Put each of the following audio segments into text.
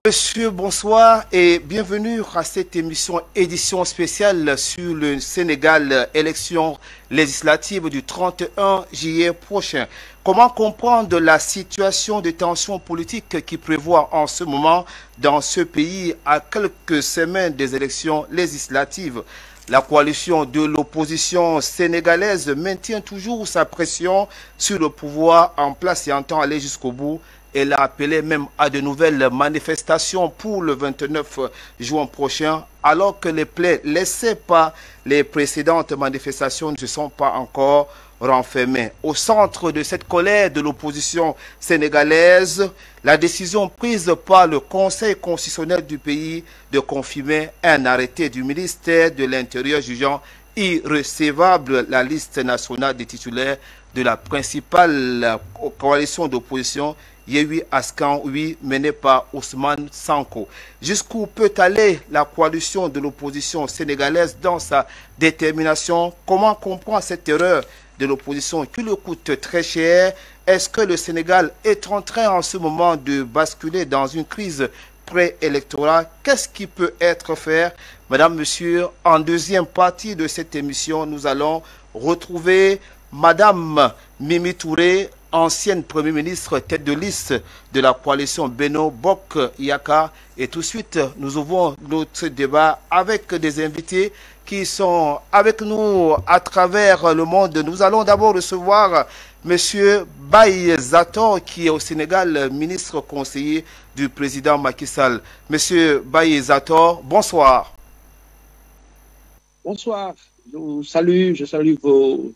Monsieur, bonsoir et bienvenue à cette édition spéciale sur le Sénégal, élection législative du 31 juillet prochain. Comment comprendre la situation de tension politique qui prévoit en ce moment dans ce pays à quelques semaines des élections législatives? La coalition de l'opposition sénégalaise maintient toujours sa pression sur le pouvoir en place et entend aller jusqu'au bout. Elle a appelé même à de nouvelles manifestations pour le 29 juin prochain, alors que les plaies laissées par les précédentes manifestations ne se sont pas encore renfermées. Au centre de cette colère de l'opposition sénégalaise, la décision prise par le Conseil constitutionnel du pays de confirmer un arrêté du ministère de l'Intérieur jugeant irrecevable la liste nationale des titulaires de la principale coalition d'opposition Yehui Askan, oui, menée par Ousmane Sanko. Jusqu'où peut aller la coalition de l'opposition sénégalaise dans sa détermination? Comment comprendre cette erreur de l'opposition qui le coûte très cher? Est-ce que le Sénégal est en train en ce moment de basculer dans une crise préélectorale? Qu'est-ce qui peut être fait? Madame, Monsieur, en deuxième partie de cette émission, nous allons retrouver Madame Mimi Touré, ancienne Premier ministre, tête de liste de la coalition Benno Bokk Yakaar. Et tout de suite, nous ouvrons notre débat avec des invités qui sont avec nous à travers le monde. Nous allons d'abord recevoir Monsieur Baye Zator, qui est au Sénégal ministre conseiller du président Macky Sall. Monsieur Baye Zator, bonsoir. Bonsoir, je salue vos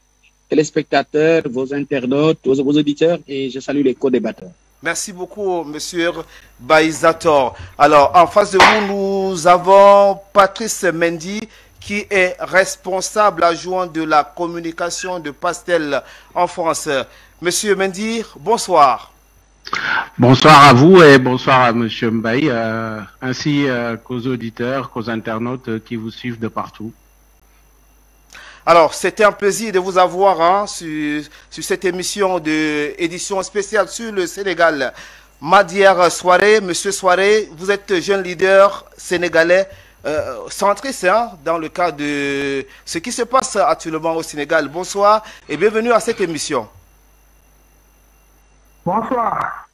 téléspectateurs, vos internautes, vos auditeurs et je salue les co-débatteurs. Merci beaucoup, Monsieur Baye Zator. Alors, en face de vous, nous avons Patrice Mendy, qui est responsable adjoint de la communication de Pastel en France. Monsieur Mendy, bonsoir. Bonsoir à vous et bonsoir à Monsieur Mbaye, ainsi qu'aux auditeurs, qu'aux internautes qui vous suivent de partout. Alors, c'était un plaisir de vous avoir sur cette édition spéciale sur le Sénégal. Madière Soirée, Monsieur Soirée, vous êtes jeune leader sénégalais centriste dans le cadre de ce qui se passe actuellement au Sénégal. Bonsoir et bienvenue à cette émission. Bonsoir.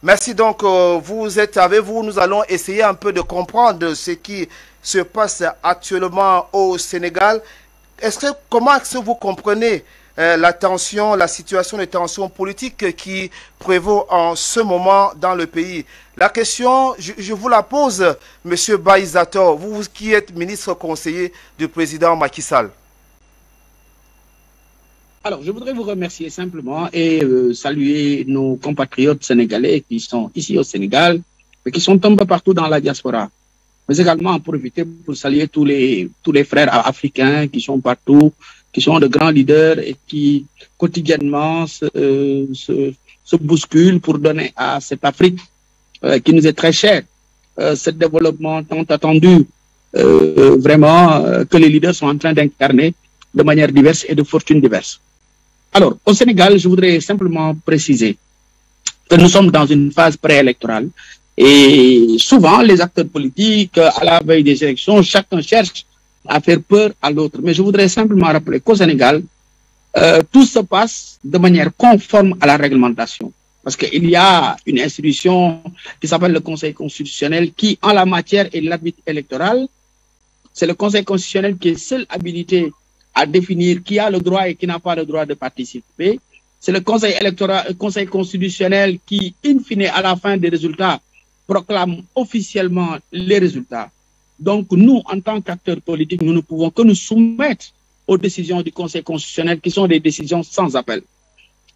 Merci donc, vous êtes avec vous. Nous allons essayer un peu de comprendre ce qui se passe actuellement au Sénégal. Comment est-ce que vous comprenez la situation de tension politique qui prévaut en ce moment dans le pays? La question, je vous la pose, Monsieur Baye Zator, vous qui êtes ministre conseiller du président Macky Sall. Alors, je voudrais vous remercier simplement et saluer nos compatriotes sénégalais qui sont ici au Sénégal et qui sont un peu partout dans la diaspora. Mais également en profiter pour saluer tous les frères africains qui sont partout, qui sont de grands leaders et qui quotidiennement se bousculent pour donner à cette Afrique qui nous est très chère, ce développement tant attendu, vraiment que les leaders sont en train d'incarner de manière diverse et de fortune diverse. Alors, au Sénégal, je voudrais simplement préciser que nous sommes dans une phase préélectorale et souvent, les acteurs politiques, à la veille des élections, chacun cherche à faire peur à l'autre. Mais je voudrais simplement rappeler qu'au Sénégal, tout se passe de manière conforme à la réglementation. Parce qu'il y a une institution qui s'appelle le Conseil constitutionnel qui, en la matière, est l'arbitre électoral. C'est le Conseil constitutionnel qui est seul habilité à définir qui a le droit et qui n'a pas le droit de participer. C'est le Conseil constitutionnel qui, in fine, à la fin des résultats, proclame officiellement les résultats. Donc, nous, en tant qu'acteurs politiques, nous ne pouvons que nous soumettre aux décisions du Conseil constitutionnel qui sont des décisions sans appel.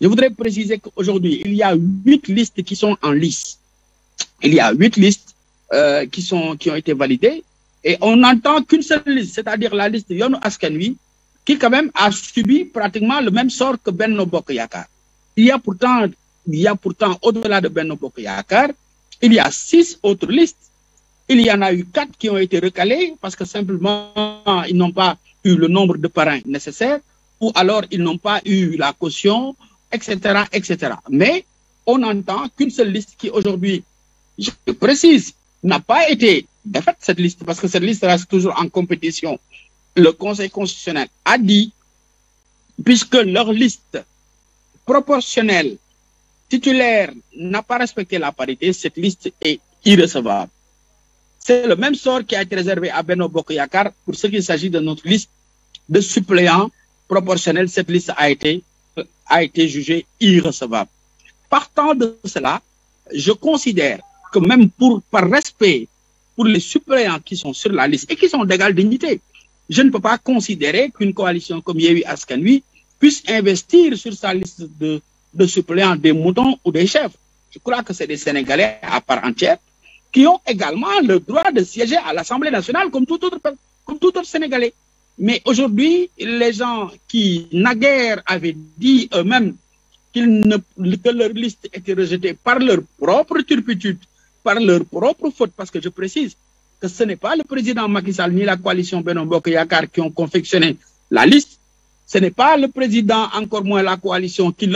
Je voudrais préciser qu'aujourd'hui, il y a 8 listes qui sont en lice. Il y a 8 listes qui ont été validées et on n'entend qu'une seule liste, c'est-à-dire la liste Yonou Askan Wi, qui quand même a subi pratiquement le même sort que Benno Bokk Yakaar. Il y a pourtant au-delà de Benno Bokk Yakaar, il y a 6 autres listes. Il y en a eu 4 qui ont été recalées parce que simplement ils n'ont pas eu le nombre de parrains nécessaires ou alors ils n'ont pas eu la caution, etc., etc. Mais on n'entend qu'une seule liste qui aujourd'hui, je précise, n'a pas été défaite cette liste, parce que cette liste reste toujours en compétition. Le Conseil constitutionnel a dit, puisque leur liste proportionnelle titulaire n'a pas respecté la parité, cette liste est irrecevable. C'est le même sort qui a été réservé à Benno Bokk Yakaar pour ce qu'il s'agit de notre liste de suppléants proportionnels. Cette liste a été jugée irrecevable. Partant de cela, je considère que même par respect pour les suppléants qui sont sur la liste et qui sont d'égale dignité, je ne peux pas considérer qu'une coalition comme Yewwi Askan Wi puisse investir sur sa liste de suppléants des moutons ou des chèvres. Je crois que c'est des Sénégalais à part entière qui ont également le droit de siéger à l'Assemblée nationale comme tout autre Sénégalais. Mais aujourd'hui, les gens qui naguère avaient dit eux-mêmes que leur liste était rejetée par leur propre turpitude, par leur propre faute, parce que je précise que ce n'est pas le président Macky Sall ni la coalition Benno Bokk Yakaar qui ont confectionné la liste, ce n'est pas le président, encore moins la coalition, qui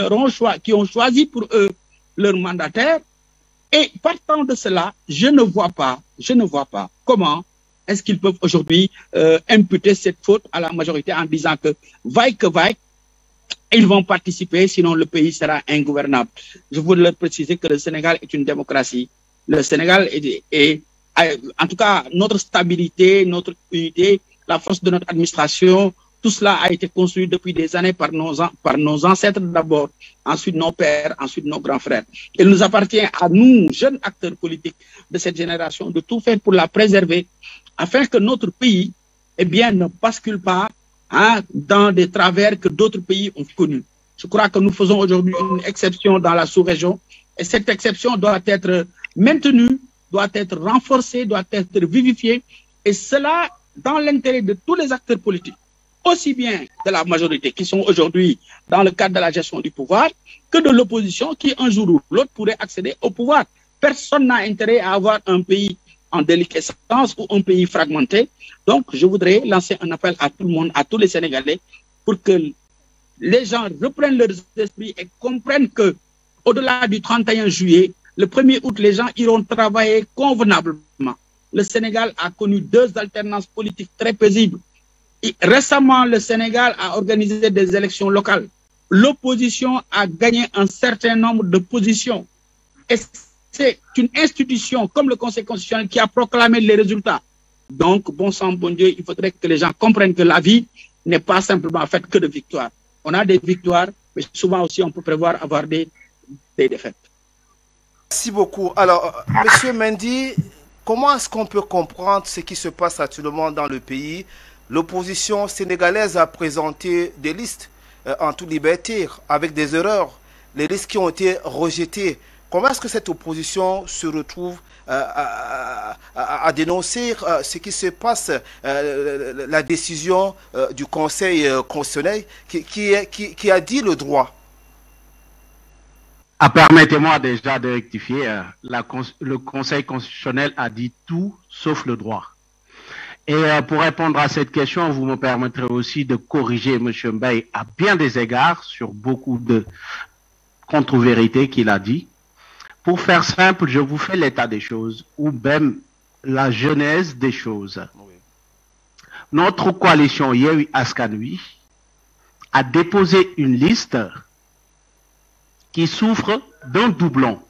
ont choisi pour eux leur mandataire. Et partant de cela, je ne vois pas comment est-ce qu'ils peuvent aujourd'hui imputer cette faute à la majorité en disant que vaille, ils vont participer, sinon le pays sera ingouvernable. Je voudrais leur préciser que le Sénégal est une démocratie. Le Sénégal est en tout cas, notre stabilité, notre unité, la force de notre administration, tout cela a été construit depuis des années par nos ancêtres d'abord, ensuite nos pères, ensuite nos grands frères. Il nous appartient à nous, jeunes acteurs politiques de cette génération, de tout faire pour la préserver, afin que notre pays, ne bascule pas dans des travers que d'autres pays ont connus. Je crois que nous faisons aujourd'hui une exception dans la sous-région, et cette exception doit être maintenue, doit être renforcée, doit être vivifiée, et cela dans l'intérêt de tous les acteurs politiques, aussi bien de la majorité qui sont aujourd'hui dans le cadre de la gestion du pouvoir, que de l'opposition qui un jour ou l'autre pourrait accéder au pouvoir. Personne n'a intérêt à avoir un pays en déliquescence ou un pays fragmenté. Donc, je voudrais lancer un appel à tout le monde, à tous les Sénégalais, pour que les gens reprennent leurs esprits et comprennent que, au-delà du 31 juillet, le 1er août, les gens iront travailler convenablement. Le Sénégal a connu 2 alternances politiques très paisibles. Et récemment, le Sénégal a organisé des élections locales. L'opposition a gagné un certain nombre de positions. Et c'est une institution comme le Conseil constitutionnel qui a proclamé les résultats. Donc, bon sang, bon Dieu, il faudrait que les gens comprennent que la vie n'est pas simplement faite que de victoires. On a des victoires, mais souvent aussi on peut prévoir avoir des défaites. Merci beaucoup. Alors, Monsieur Mendy, comment est-ce qu'on peut comprendre ce qui se passe actuellement dans le pays? L'opposition sénégalaise a présenté des listes en toute liberté, avec des erreurs, les listes qui ont été rejetées. Comment est-ce que cette opposition se retrouve à dénoncer ce qui se passe, la décision du Conseil constitutionnel qui a dit le droit? Permettez-moi déjà de rectifier. Le Conseil constitutionnel a dit tout sauf le droit. Et pour répondre à cette question, vous me permettrez aussi de corriger M. Mbaye à bien des égards sur beaucoup de contre-vérités qu'il a dit. Pour faire simple, je vous fais l'état des choses, ou même la genèse des choses. Oui. Notre coalition Yewwi Askan Wi a déposé une liste qui souffre d'un doublon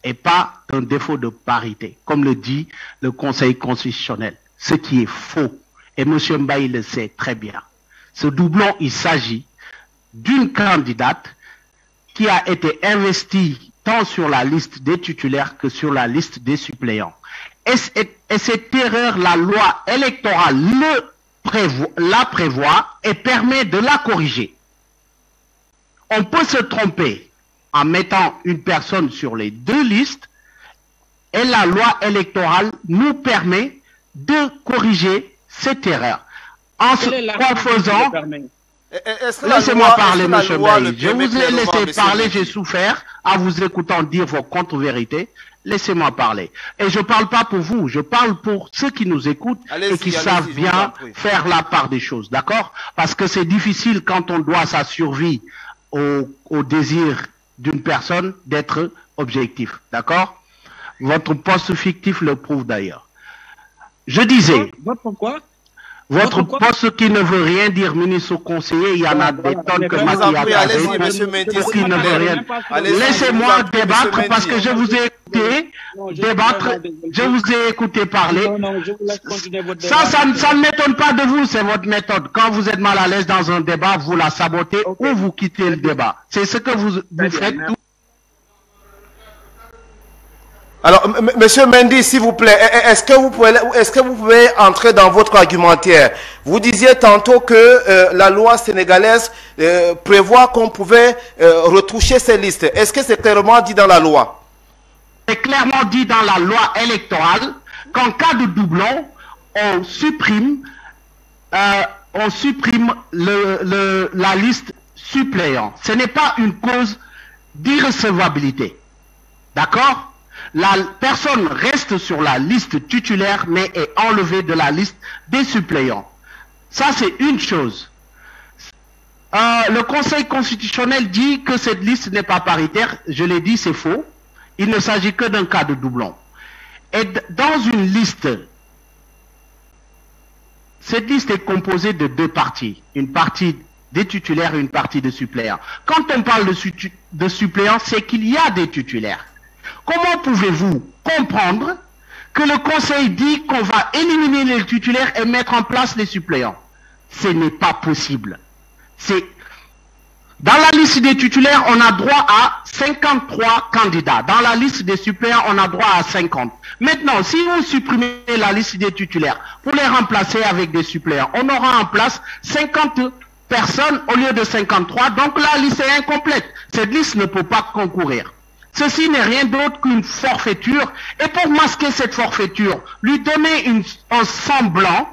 et pas d'un défaut de parité, comme le dit le Conseil constitutionnel, ce qui est faux. Et M. Mbaye le sait très bien. Ce doublon, il s'agit d'une candidate qui a été investie tant sur la liste des titulaires que sur la liste des suppléants. Et cette erreur, la loi électorale la prévoit et permet de la corriger. On peut se tromper en mettant une personne sur les 2 listes et la loi électorale nous permet de corriger cette erreur. En faisant... Laissez-moi parler, M. Mbaye. Je vous ai laissé parler, j'ai souffert à vous écoutant dire vos contre-vérités. Laissez-moi parler. Et je ne parle pas pour vous, je parle pour ceux qui nous écoutent et qui savent bien faire la part des choses, d'accord? Parce que c'est difficile quand on doit sa survie au désir d'une personne d'être objectif. D'accord? Votre poste fictif le prouve d'ailleurs. Je disais... Votre quoi? Votre poste qui ne veut rien dire, ministre conseiller, il y en a des tonnes que Macky a allez-y, monsieur Mendy, qui ne veut rien. Laissez-moi débattre parce que je vous ai écouté débattre, je vous ai écouté parler. Ça ne m'étonne pas de vous, c'est votre méthode. Quand vous êtes mal à l'aise dans un débat, vous la sabotez ou vous quittez le débat. C'est ce que vous faites. Alors, monsieur Mendy, s'il vous plaît, est-ce que vous pouvez entrer dans votre argumentaire? Vous disiez tantôt que la loi sénégalaise prévoit qu'on pouvait retoucher ces listes. Est-ce que c'est clairement dit dans la loi? C'est clairement dit dans la loi électorale qu'en cas de doublon, on supprime la liste suppléant. Ce n'est pas une cause d'irrecevabilité. D'accord? La personne reste sur la liste titulaire, mais est enlevée de la liste des suppléants. Ça, c'est une chose. Le Conseil constitutionnel dit que cette liste n'est pas paritaire. Je l'ai dit, c'est faux. Il ne s'agit que d'un cas de doublon. Et dans une liste, cette liste est composée de deux parties. Une partie des titulaires et une partie de suppléants. Quand on parle de suppléants, c'est qu'il y a des titulaires. Comment pouvez-vous comprendre que le Conseil dit qu'on va éliminer les titulaires et mettre en place les suppléants? Ce n'est pas possible. Dans la liste des titulaires, on a droit à 53 candidats. Dans la liste des suppléants, on a droit à 50. Maintenant, si vous supprimez la liste des titulaires pour les remplacer avec des suppléants, on aura en place 50 personnes au lieu de 53. Donc la liste est incomplète. Cette liste ne peut pas concourir. Ceci n'est rien d'autre qu'une forfaiture. Et pour masquer cette forfaiture, lui donner un semblant,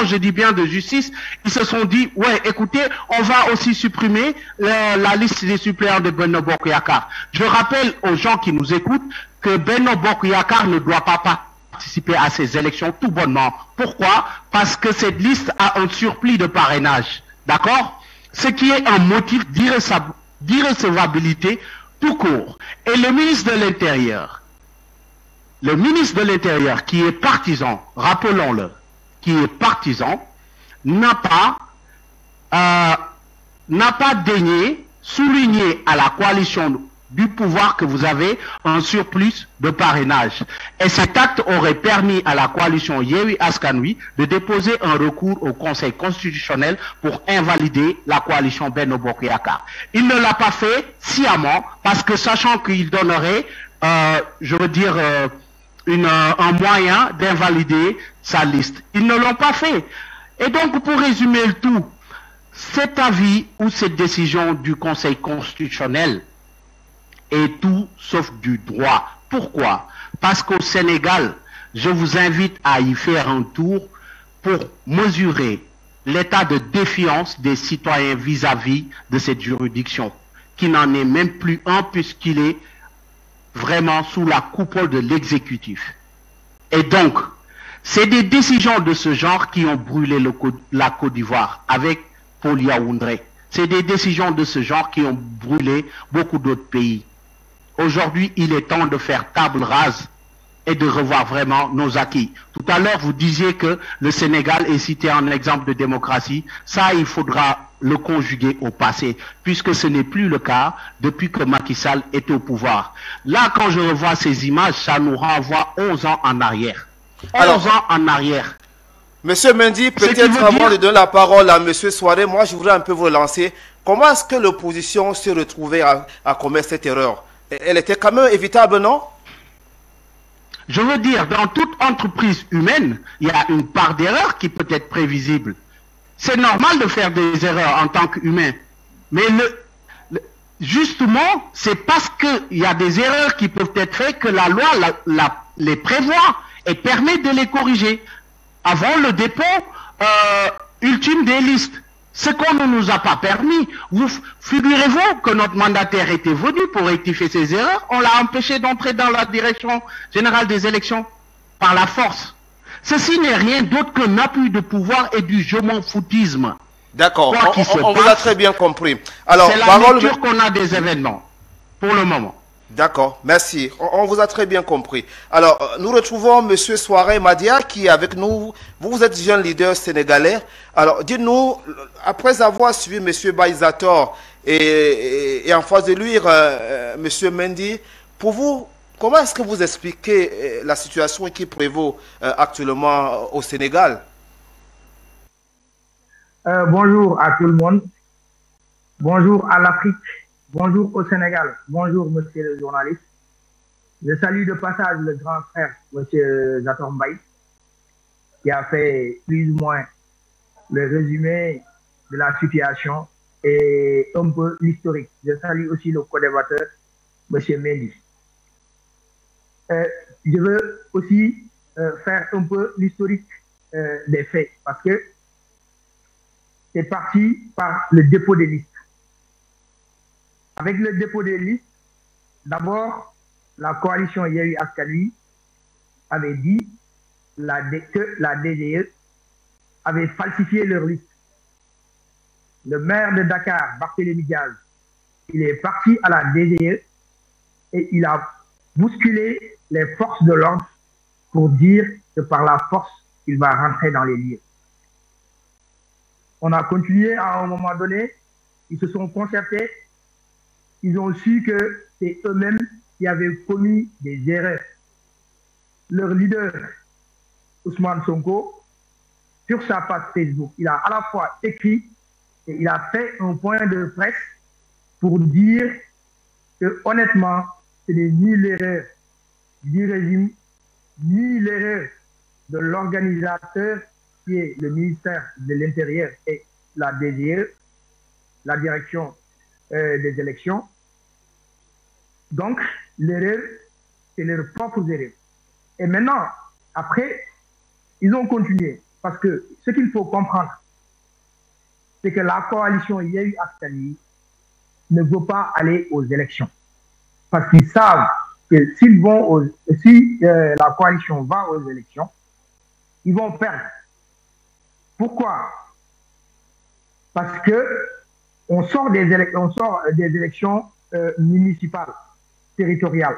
je dis bien, de justice, ils se sont dit, ouais, écoutez, on va aussi supprimer la liste des suppléants de Benno Bokk Yakaar. Je rappelle aux gens qui nous écoutent que Benno Bokk Yakaar ne doit pas participer à ces élections tout bonnement. Pourquoi? Parce que cette liste a un surplus de parrainage. D'accord? Ce qui est un motif d'irrecevabilité tout court. Et le ministre de l'Intérieur qui est partisan, rappelons-le, qui est partisan, n'a pas daigné souligner à la coalition du pouvoir que vous avez un surplus de parrainage. Et cet acte aurait permis à la coalition Yewwi Askan Wi de déposer un recours au Conseil constitutionnel pour invalider la coalition Benno Bokk Yakaar. Il ne l'a pas fait sciemment parce que sachant qu'il donnerait, un moyen d'invalider sa liste. Ils ne l'ont pas fait. Et donc, pour résumer le tout, cet avis ou cette décision du Conseil constitutionnel est tout sauf du droit. Pourquoi? Parce qu'au Sénégal, je vous invite à y faire un tour pour mesurer l'état de défiance des citoyens vis-à-vis de cette juridiction, qui n'en est même plus un puisqu'il est vraiment sous la coupole de l'exécutif. Et donc, c'est des décisions de ce genre qui ont brûlé la Côte d'Ivoire avec Paul Yaoundé. C'est des décisions de ce genre qui ont brûlé beaucoup d'autres pays. Aujourd'hui, il est temps de faire table rase et de revoir vraiment nos acquis. Tout à l'heure, vous disiez que le Sénégal est cité en exemple de démocratie. Ça, il faudra le conjuguer au passé, puisque ce n'est plus le cas depuis que Macky Sall est au pouvoir. Là, quand je revois ces images, ça nous renvoie 11 ans en arrière. 11 ans en arrière. Monsieur Mendy, peut-être avant de donner la parole à Monsieur Soiré, moi je voudrais un peu vous relancer. Comment est-ce que l'opposition s'est retrouvée à commettre cette erreur? Elle était quand même évitable, non? Je veux dire, dans toute entreprise humaine, il y a une part d'erreur qui peut être prévisible. C'est normal de faire des erreurs en tant qu'humain. Mais justement, c'est parce qu'il y a des erreurs qui peuvent être faites que la loi les prévoit et permet de les corriger avant le dépôt ultime des listes. Ce qu'on ne nous a pas permis. Figurez-vous que notre mandataire était venu pour rectifier ses erreurs. On l'a empêché d'entrer dans la direction générale des élections par la force. Ceci n'est rien d'autre qu'un appui de pouvoir et du je m'en foutisme. D'accord, on vous a très bien compris. Alors, c'est la lecture qu'on a des événements. pour le moment. D'accord, merci. On vous a très bien compris. Alors, nous retrouvons M. Souare Madia qui est avec nous. Vous êtes jeune leader sénégalais. Alors, dites-nous, après avoir suivi M. Baïzator et en face de lui, M. Mendy, pour vous, comment est-ce que vous expliquez la situation qui prévaut actuellement au Sénégal? Bonjour à tout le monde. Bonjour à l'Afrique. Bonjour au Sénégal. Bonjour, monsieur le journaliste. Je salue de passage le grand frère, monsieur Zator Mbaye, qui a fait plus ou moins le résumé de la situation et un peu l'historique. Je salue aussi le co-débatteur, monsieur Mendy. Je veux aussi faire un peu l'historique des faits, parce que c'est parti par le dépôt des listes. Avec le dépôt des listes, d'abord, la coalition Yewwi Askan Wi avait dit que la DGE avait falsifié leur liste. Le maire de Dakar, Barthélémy Diaz, il est parti à la DGE et il a bousculé les forces de l'ordre pour dire que par la force, il va rentrer dans les lieux. On a continué à un moment donné, ils se sont concertés. Ils ont su que c'est eux-mêmes qui avaient commis des erreurs. Leur leader, Ousmane Sonko, sur sa page Facebook, il a à la fois écrit et il a fait un point de presse pour dire que honnêtement, ce n'est ni l'erreur du régime, ni l'erreur de l'organisateur qui est le ministère de l'Intérieur et la DGE, la direction des élections. Donc, l'erreur, c'est leurs propres erreurs. Et maintenant, après, ils ont continué. Parce que ce qu'il faut comprendre, c'est que la coalition Yewwi Askan Wi ne veut pas aller aux élections. Parce qu'ils savent que si la coalition va aux élections, ils vont perdre. Pourquoi? Parce que on sort des élections municipales, territoriales.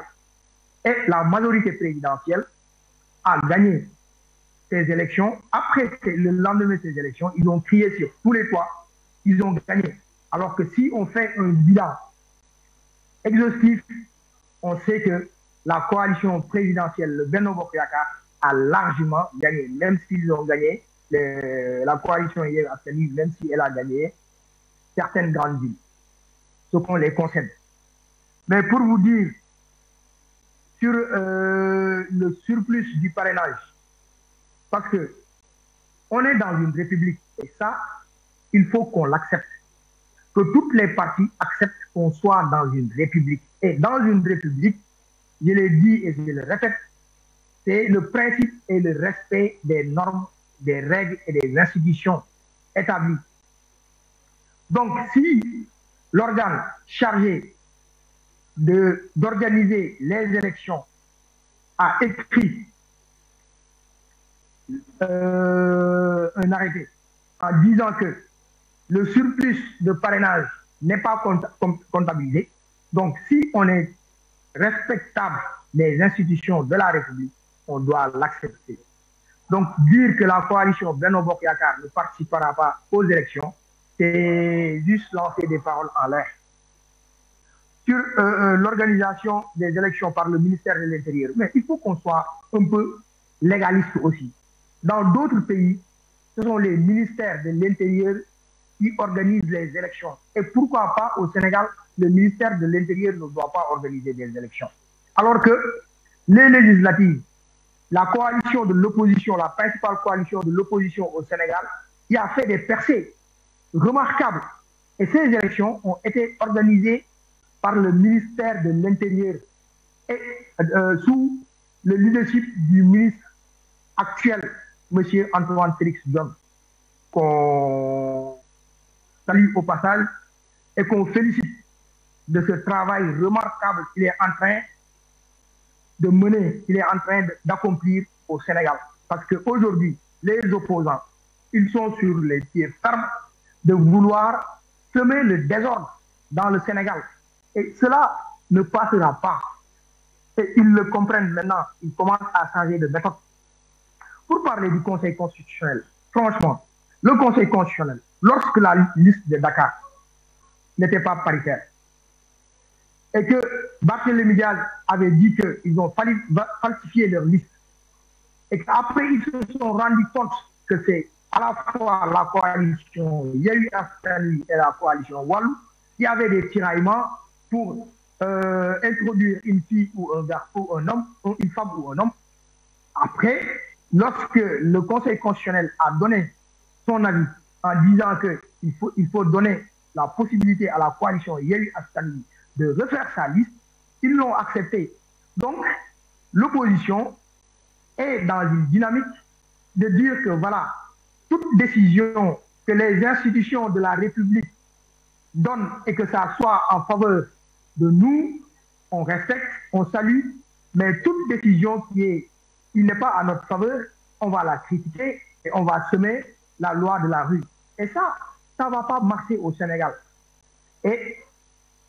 Et la majorité présidentielle a gagné ces élections. Après le lendemain de ces élections, ils ont crié sur tous les toits, ils ont gagné. Alors que si on fait un bilan exhaustif, on sait que la coalition présidentielle, le Benno Bokk Yakaar, a largement gagné. Même s'ils ont gagné, la coalition Yewwi Askan Wi, même si elle a gagné certaines grandes villes, ce qu'on les concède. Mais pour vous dire, sur le surplus du parrainage, parce que on est dans une république, et ça, il faut qu'on l'accepte. Que toutes les parties acceptent qu'on soit dans une république. Et dans une république, je l'ai dit et je le répète, c'est le principe et le respect des normes, des règles et des institutions établies. Donc, si l'organe chargé d'organiser les élections a écrit un arrêté en disant que le surplus de parrainage n'est pas comptabilisé, donc si on est respectable des institutions de la République, on doit l'accepter. Donc, dire que la coalition Benno Bokk Yakaar ne participera pas aux élections, c'est juste lancer des paroles en l'air. Sur l'organisation des élections par le ministère de l'Intérieur, mais il faut qu'on soit un peu légaliste aussi. Dans d'autres pays, ce sont les ministères de l'Intérieur qui organisent les élections. Et pourquoi pas au Sénégal, le ministère de l'Intérieur ne doit pas organiser des élections. Alors que les législatives, la coalition de l'opposition, la principale coalition de l'opposition au Sénégal, qui a fait des percées remarquables. Et ces élections ont été organisées par le ministère de l'Intérieur et sous le leadership du ministre actuel, M. Antoine Félix Diome, qu'on salue au passage et qu'on félicite de ce travail remarquable qu'il est en train de mener, qu'il est en train d'accomplir au Sénégal. Parce qu'aujourd'hui, les opposants, ils sont sur les pieds fermes de vouloir semer le désordre dans le Sénégal. Et cela ne passera pas. Et ils le comprennent maintenant, ils commencent à changer de méthode. Pour parler du Conseil constitutionnel, franchement, le Conseil constitutionnel, lorsque la liste de Dakar n'était pas paritaire, et que Barthélémy Diaz avait dit qu'ils ont falsifié leur liste, et qu'après ils se sont rendus compte que c'est à la fois la coalition Yewwi Askan Wi et la coalition Wallu qui avait des tiraillements pour introduire une fille ou un garçon ou un homme, ou une femme ou un homme. Après, lorsque le Conseil constitutionnel a donné son avis en disant qu'il faut donner la possibilité à la coalition Yewwi Askan Wi de refaire sa liste, ils l'ont accepté. Donc, l'opposition est dans une dynamique de dire que voilà, toute décision que les institutions de la République donnent et que ça soit en faveur de nous, on respecte, on salue, mais toute décision qui n'est pas à notre faveur, on va la critiquer et on va semer la loi de la rue. Et ça ne va pas marcher au Sénégal. Et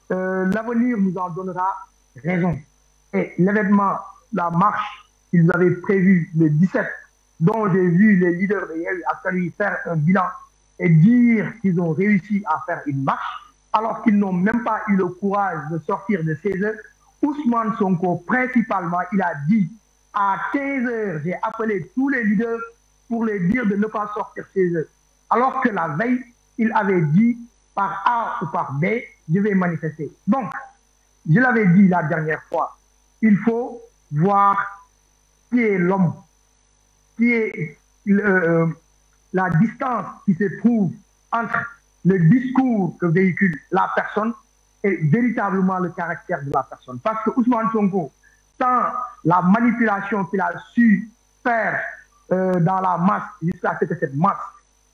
l'avenir nous en donnera raison. Et l'événement, la marche qu'ils avaient prévue le 17, dont j'ai vu les leaders de Yewwi Askan Wi faire un bilan et dire qu'ils ont réussi à faire une marche, alors qu'ils n'ont même pas eu le courage de sortir de 16 heures. Ousmane Sonko, principalement, il a dit à 15 heures, j'ai appelé tous les leaders pour les dire de ne pas sortir 16 heures. Alors que la veille, il avait dit par A ou par B, je vais manifester. Donc, je l'avais dit la dernière fois, il faut voir qui est l'homme, qui est la distance qui se trouve entre le discours que véhicule la personne et véritablement le caractère de la personne. Parce que Ousmane Sonko, sans la manipulation qu'il a su faire dans la masse jusqu'à ce que cette masse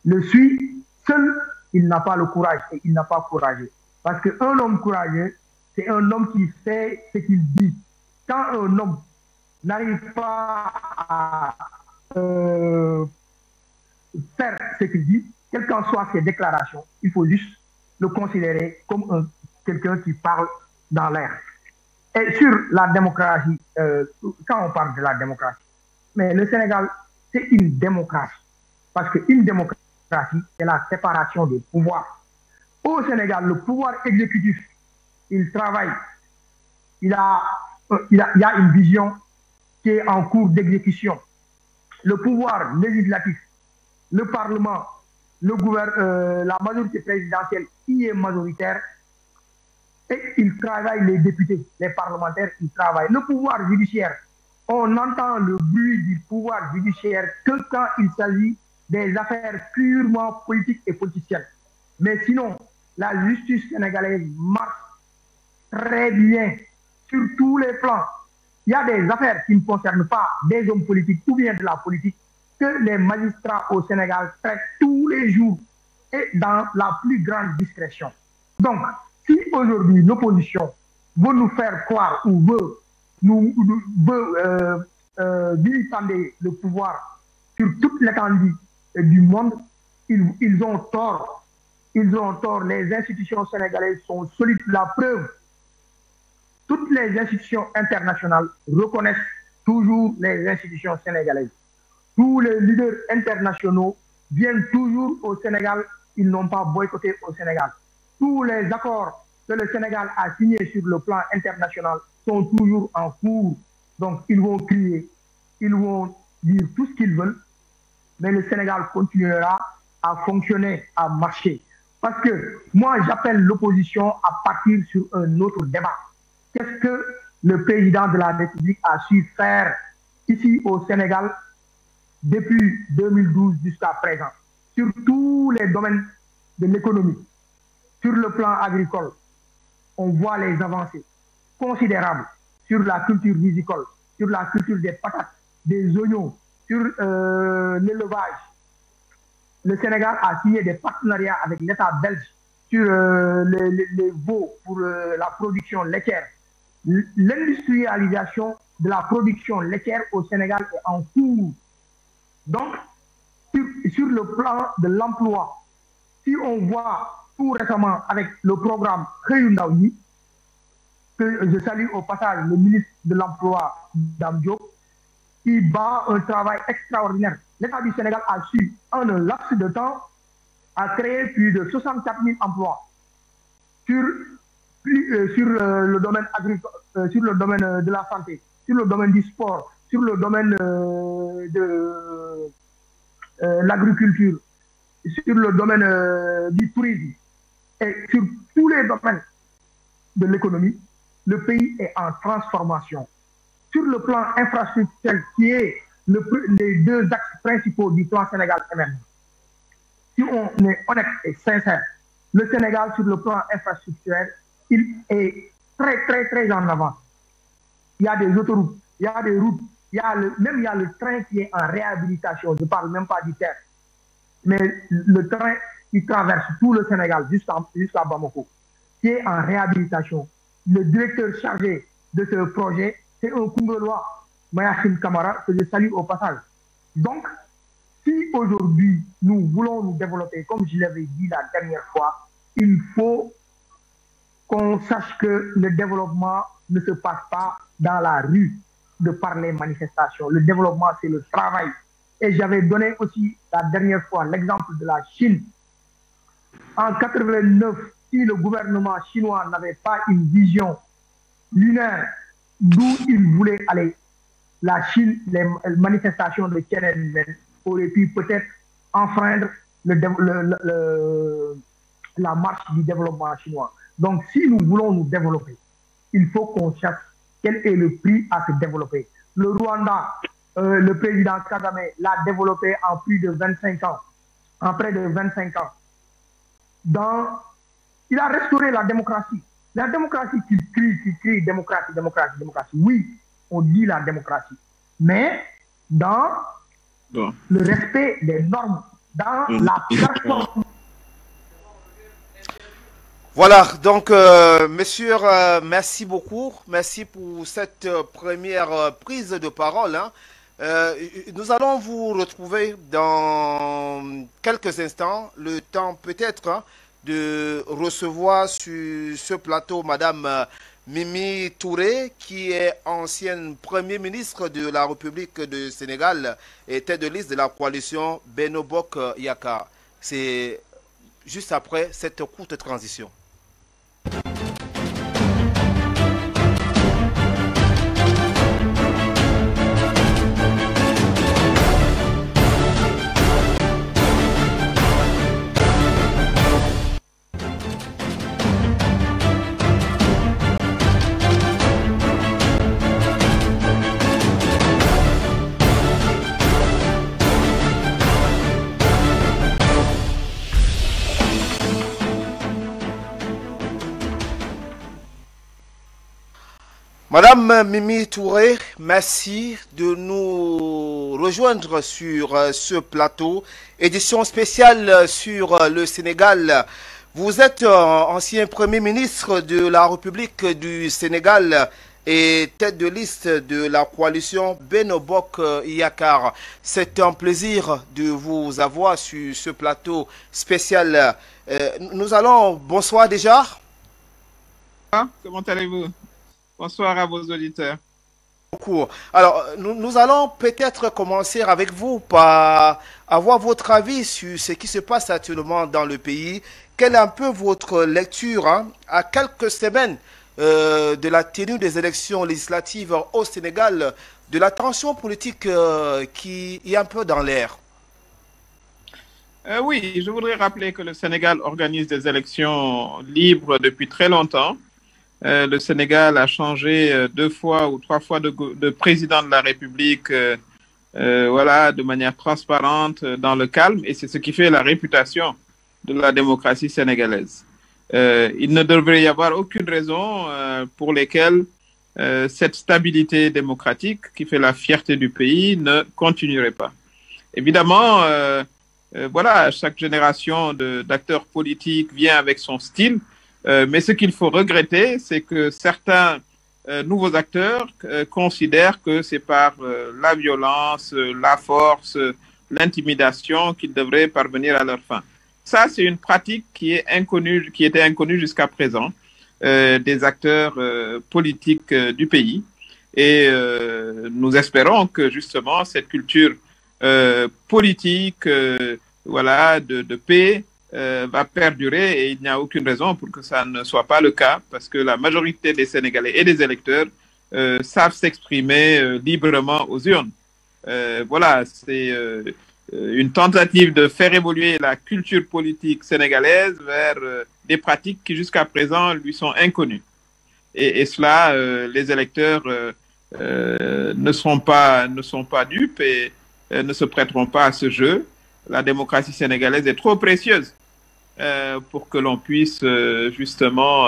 le suit, seul, il n'a pas le courage et il n'a pas courageux. Parce qu'un homme courageux, c'est un homme qui fait ce qu'il dit. Quand un homme n'arrive pas à faire ce qu'il dit, quelles qu'en soient ses déclarations, il faut juste le considérer comme quelqu'un qui parle dans l'air. Et sur la démocratie, quand on parle de la démocratie, mais le Sénégal, c'est une démocratie. Parce qu'une démocratie, c'est la séparation des pouvoirs. Au Sénégal, le pouvoir exécutif, il travaille. Il y a une vision qui est en cours d'exécution. Le pouvoir législatif, le Parlement, la majorité présidentielle qui est majoritaire, et ils travaillent, les députés, les parlementaires, ils travaillent. Le pouvoir judiciaire, on entend le bruit du pouvoir judiciaire que quand il s'agit des affaires purement politiques et politiciennes. Mais sinon, la justice sénégalaise marche très bien sur tous les plans. Il y a des affaires qui ne concernent pas des hommes politiques ou bien de la politique que les magistrats au Sénégal traitent tous les jours et dans la plus grande discrétion. Donc, si aujourd'hui l'opposition veut nous faire croire ou veut vilipender le pouvoir sur toute l'étendue du monde, ils ont tort. Ils ont tort. Les institutions sénégalaises sont solides. La preuve, toutes les institutions internationales reconnaissent toujours les institutions sénégalaises. Tous les leaders internationaux viennent toujours au Sénégal. Ils n'ont pas boycotté au Sénégal. Tous les accords que le Sénégal a signés sur le plan international sont toujours en cours. Donc, ils vont crier, ils vont dire tout ce qu'ils veulent, mais le Sénégal continuera à fonctionner, à marcher. Parce que moi, j'appelle l'opposition à partir sur un autre débat. Qu'est-ce que le président de la République a su faire ici au Sénégal depuis 2012 jusqu'à présent, sur tous les domaines de l'économie, sur le plan agricole? On voit les avancées considérables sur la culture visicole, sur la culture des patates, des oignons, sur l'élevage. Le Sénégal a signé des partenariats avec l'État belge sur les veaux pour la production laitière. L'industrialisation de la production laitière au Sénégal est en cours. Donc, sur le plan de l'emploi, si on voit tout récemment avec le programme Xëyu Ndaw ñi, que je salue au passage le ministre de l'Emploi, Dame Diop, qui bat un travail extraordinaire. L'État du Sénégal a su, en un laps de temps, à créer plus de 64 000 emplois sur le domaine agricole, sur le domaine de la santé, sur le domaine du sport, sur le domaine de l'agriculture, sur le domaine du tourisme et sur tous les domaines de l'économie. Le pays est en transformation. Sur le plan infrastructurel, qui est les deux axes principaux du plan Sénégal émergent. Si on est honnête et sincère, le Sénégal, sur le plan infrastructurel, il est très en avant. Il y a des autoroutes, il y a des routes, il y a le train qui est en réhabilitation. Je ne parle même pas du terre. Mais le train qui traverse tout le Sénégal jusqu'à Bamako, qui est en réhabilitation. Le directeur chargé de ce projet, c'est un Kounghelois, Mayacine Camara, que je salue au passage. Donc, si aujourd'hui nous voulons nous développer, comme je l'avais dit la dernière fois, il faut qu'on sache que le développement ne se passe pas dans la rue de par les manifestations. Le développement, c'est le travail. Et j'avais donné aussi la dernière fois l'exemple de la Chine. En 89, si le gouvernement chinois n'avait pas une vision lunaire d'où il voulait aller, la Chine, les manifestations de Tiananmen auraient pu peut-être enfreindre la marche du développement chinois. Donc, si nous voulons nous développer, il faut qu'on cherche quel est le prix à se développer. Le Rwanda, le président Kagame l'a développé en plus de 25 ans, en près de 25 ans. Il a restauré la démocratie. La démocratie qui crie démocratie. Oui, on dit la démocratie. Mais dans le respect des normes, dans la performance. Voilà, donc, messieurs, merci beaucoup. Merci pour cette première prise de parole. Hein. Nous allons vous retrouver dans quelques instants. Le temps peut-être hein, de recevoir sur ce plateau Madame Mimi Touré, qui est ancienne Premier ministre de la République du Sénégal et tête de liste de la coalition Benno Bokk Yakaar. C'est juste après cette courte transition. Madame Mimi Touré, merci de nous rejoindre sur ce plateau. Édition spéciale sur le Sénégal. Vous êtes ancien Premier ministre de la République du Sénégal et tête de liste de la coalition Benno Bokk Yakaar. C'est un plaisir de vous avoir sur ce plateau spécial. Nous allons... Bonsoir déjà. Comment allez-vous? Bonsoir à vos auditeurs. Alors, nous allons peut-être commencer avec vous par avoir votre avis sur ce qui se passe actuellement dans le pays. Quelle est un peu votre lecture hein, à quelques semaines de la tenue des élections législatives au Sénégal, de la tension politique qui est un peu dans l'air? Oui, je voudrais rappeler que le Sénégal organise des élections libres depuis très longtemps. Le Sénégal a changé 2 fois ou 3 fois de président de la République voilà, de manière transparente, dans le calme, et c'est ce qui fait la réputation de la démocratie sénégalaise. Il ne devrait y avoir aucune raison pour lesquelles cette stabilité démocratique qui fait la fierté du pays ne continuerait pas. Évidemment, voilà, chaque génération d'acteurs politiques vient avec son style. Mais ce qu'il faut regretter, c'est que certains nouveaux acteurs considèrent que c'est par la violence, la force, l'intimidation qu'ils devraient parvenir à leur fin. Ça, c'est une pratique qui était inconnue jusqu'à présent. des acteurs politiques du pays. Et nous espérons que justement cette culture politique, voilà, de paix va perdurer, et il n'y a aucune raison pour que ça ne soit pas le cas, parce que la majorité des Sénégalais et des électeurs savent s'exprimer librement aux urnes. Voilà, c'est une tentative de faire évoluer la culture politique sénégalaise vers des pratiques qui jusqu'à présent lui sont inconnues. Et cela, les électeurs ne sont pas dupes et ne se prêteront pas à ce jeu. La démocratie sénégalaise est trop précieuse pour que l'on puisse justement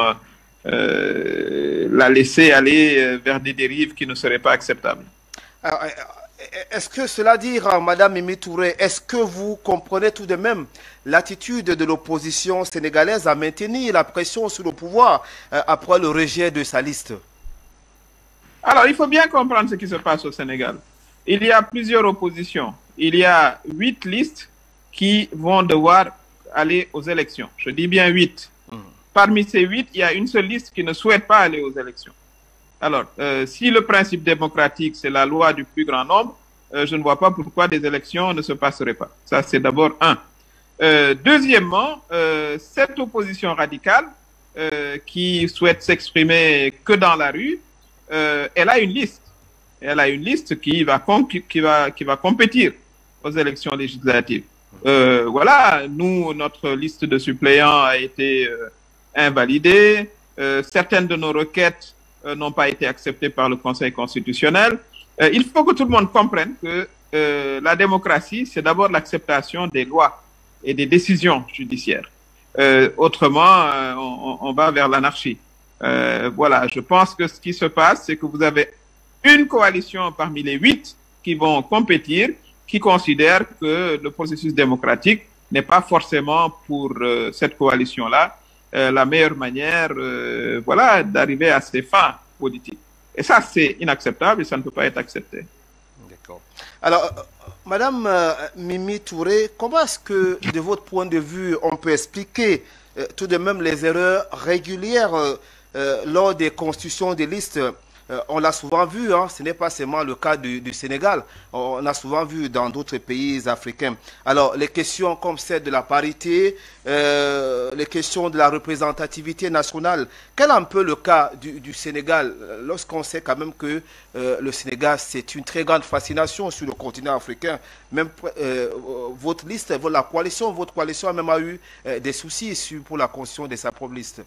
la laisser aller vers des dérives qui ne seraient pas acceptables. Alors, est-ce que cela dit, Madame Mimi Touré, est-ce que vous comprenez tout de même l'attitude de l'opposition sénégalaise à maintenir la pression sur le pouvoir après le rejet de sa liste? Alors, il faut bien comprendre ce qui se passe au Sénégal. Il y a plusieurs oppositions. Il y a 8 listes qui vont devoir aller aux élections. Je dis bien 8. Parmi ces 8, il y a une seule liste qui ne souhaite pas aller aux élections. Alors, si le principe démocratique, c'est la loi du plus grand nombre, je ne vois pas pourquoi des élections ne se passeraient pas. Ça, c'est d'abord un. Deuxièmement, cette opposition radicale qui souhaite s'exprimer que dans la rue, elle a une liste. Elle a une liste qui va compétir aux élections législatives. Voilà, nous, notre liste de suppléants a été invalidée. Certaines de nos requêtes n'ont pas été acceptées par le Conseil constitutionnel. Il faut que tout le monde comprenne que la démocratie, c'est d'abord l'acceptation des lois et des décisions judiciaires. Autrement, on va vers l'anarchie. Voilà, je pense que ce qui se passe, c'est que vous avez une coalition parmi les 8 qui vont compétir, qui considère que le processus démocratique n'est pas forcément pour cette coalition-là la meilleure manière voilà, d'arriver à ses fins politiques. Et ça, c'est inacceptable et ça ne peut pas être accepté. D'accord. Alors, Madame Mimi Touré, comment est-ce que, de votre point de vue, on peut expliquer tout de même les erreurs régulières lors des constitutions des listes? On l'a souvent vu, hein, ce n'est pas seulement le cas du Sénégal, on a souvent vu dans d'autres pays africains. Alors, les questions comme celle de la parité, les questions de la représentativité nationale, quel est un peu le cas du Sénégal, lorsqu'on sait quand même que le Sénégal, c'est une très grande fascination sur le continent africain. Même votre liste, votre coalition a même eu des soucis pour la constitution de sa propre liste.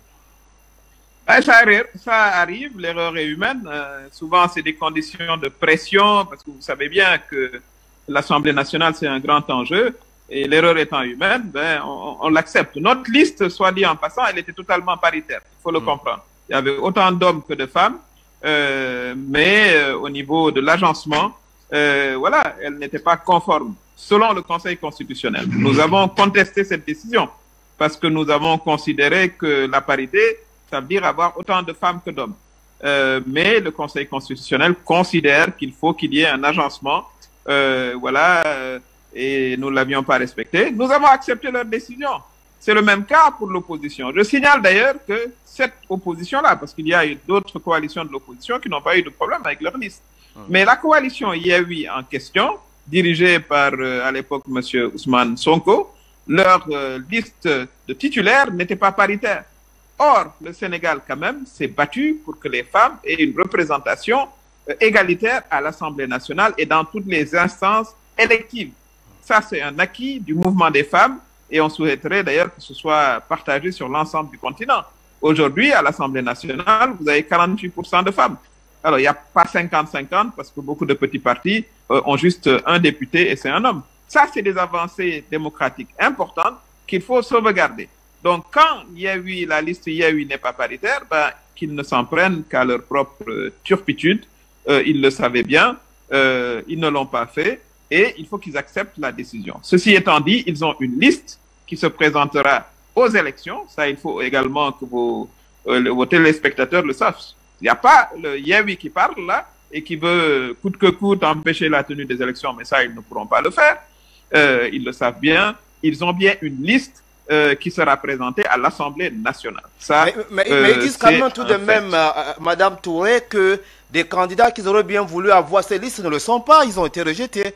Ça arrive, l'erreur est humaine. Souvent, c'est des conditions de pression, parce que vous savez bien que l'Assemblée nationale, c'est un grand enjeu, et l'erreur étant humaine, ben, on l'accepte. Notre liste, soit dit en passant, elle était totalement paritaire, il faut le comprendre. Il y avait autant d'hommes que de femmes, mais au niveau de l'agencement, voilà, elle n'était pas conforme, selon le Conseil constitutionnel. Nous avons contesté cette décision, parce que nous avons considéré que la parité, ça veut dire avoir autant de femmes que d'hommes. Mais le Conseil constitutionnel considère qu'il faut qu'il y ait un agencement, voilà, et nous ne l'avions pas respecté. Nous avons accepté leur décision. C'est le même cas pour l'opposition. Je signale d'ailleurs que cette opposition-là, parce qu'il y a eu d'autres coalitions de l'opposition qui n'ont pas eu de problème avec leur liste. Mais la coalition Yewwi en question, dirigée par, à l'époque, M. Ousmane Sonko, leur liste de titulaires n'était pas paritaire. Or, le Sénégal, quand même, s'est battu pour que les femmes aient une représentation égalitaire à l'Assemblée nationale et dans toutes les instances électives. Ça, c'est un acquis du mouvement des femmes et on souhaiterait d'ailleurs que ce soit partagé sur l'ensemble du continent. Aujourd'hui, à l'Assemblée nationale, vous avez 48% de femmes. Alors, il n'y a pas 50-50 parce que beaucoup de petits partis ont juste un député et c'est un homme. Ça, c'est des avancées démocratiques importantes qu'il faut sauvegarder. Donc, quand la liste Yewwi n'est pas paritaire, ben, qu'ils ne s'en prennent qu'à leur propre turpitude. Ils le savaient bien, ils ne l'ont pas fait et il faut qu'ils acceptent la décision. Ceci étant dit, ils ont une liste qui se présentera aux élections. Ça, il faut également que vos téléspectateurs le savent. Il n'y a pas le Yewwi qui parle là et qui veut coûte que coûte empêcher la tenue des élections, mais ça, ils ne pourront pas le faire. Ils le savent bien. Ils ont bien une liste qui sera présenté à l'Assemblée nationale. Ça, mais ils disent quand même tout de même, Madame Touré, que des candidats qu'ils auraient bien voulu avoir ces listes ne le sont pas, ils ont été rejetés.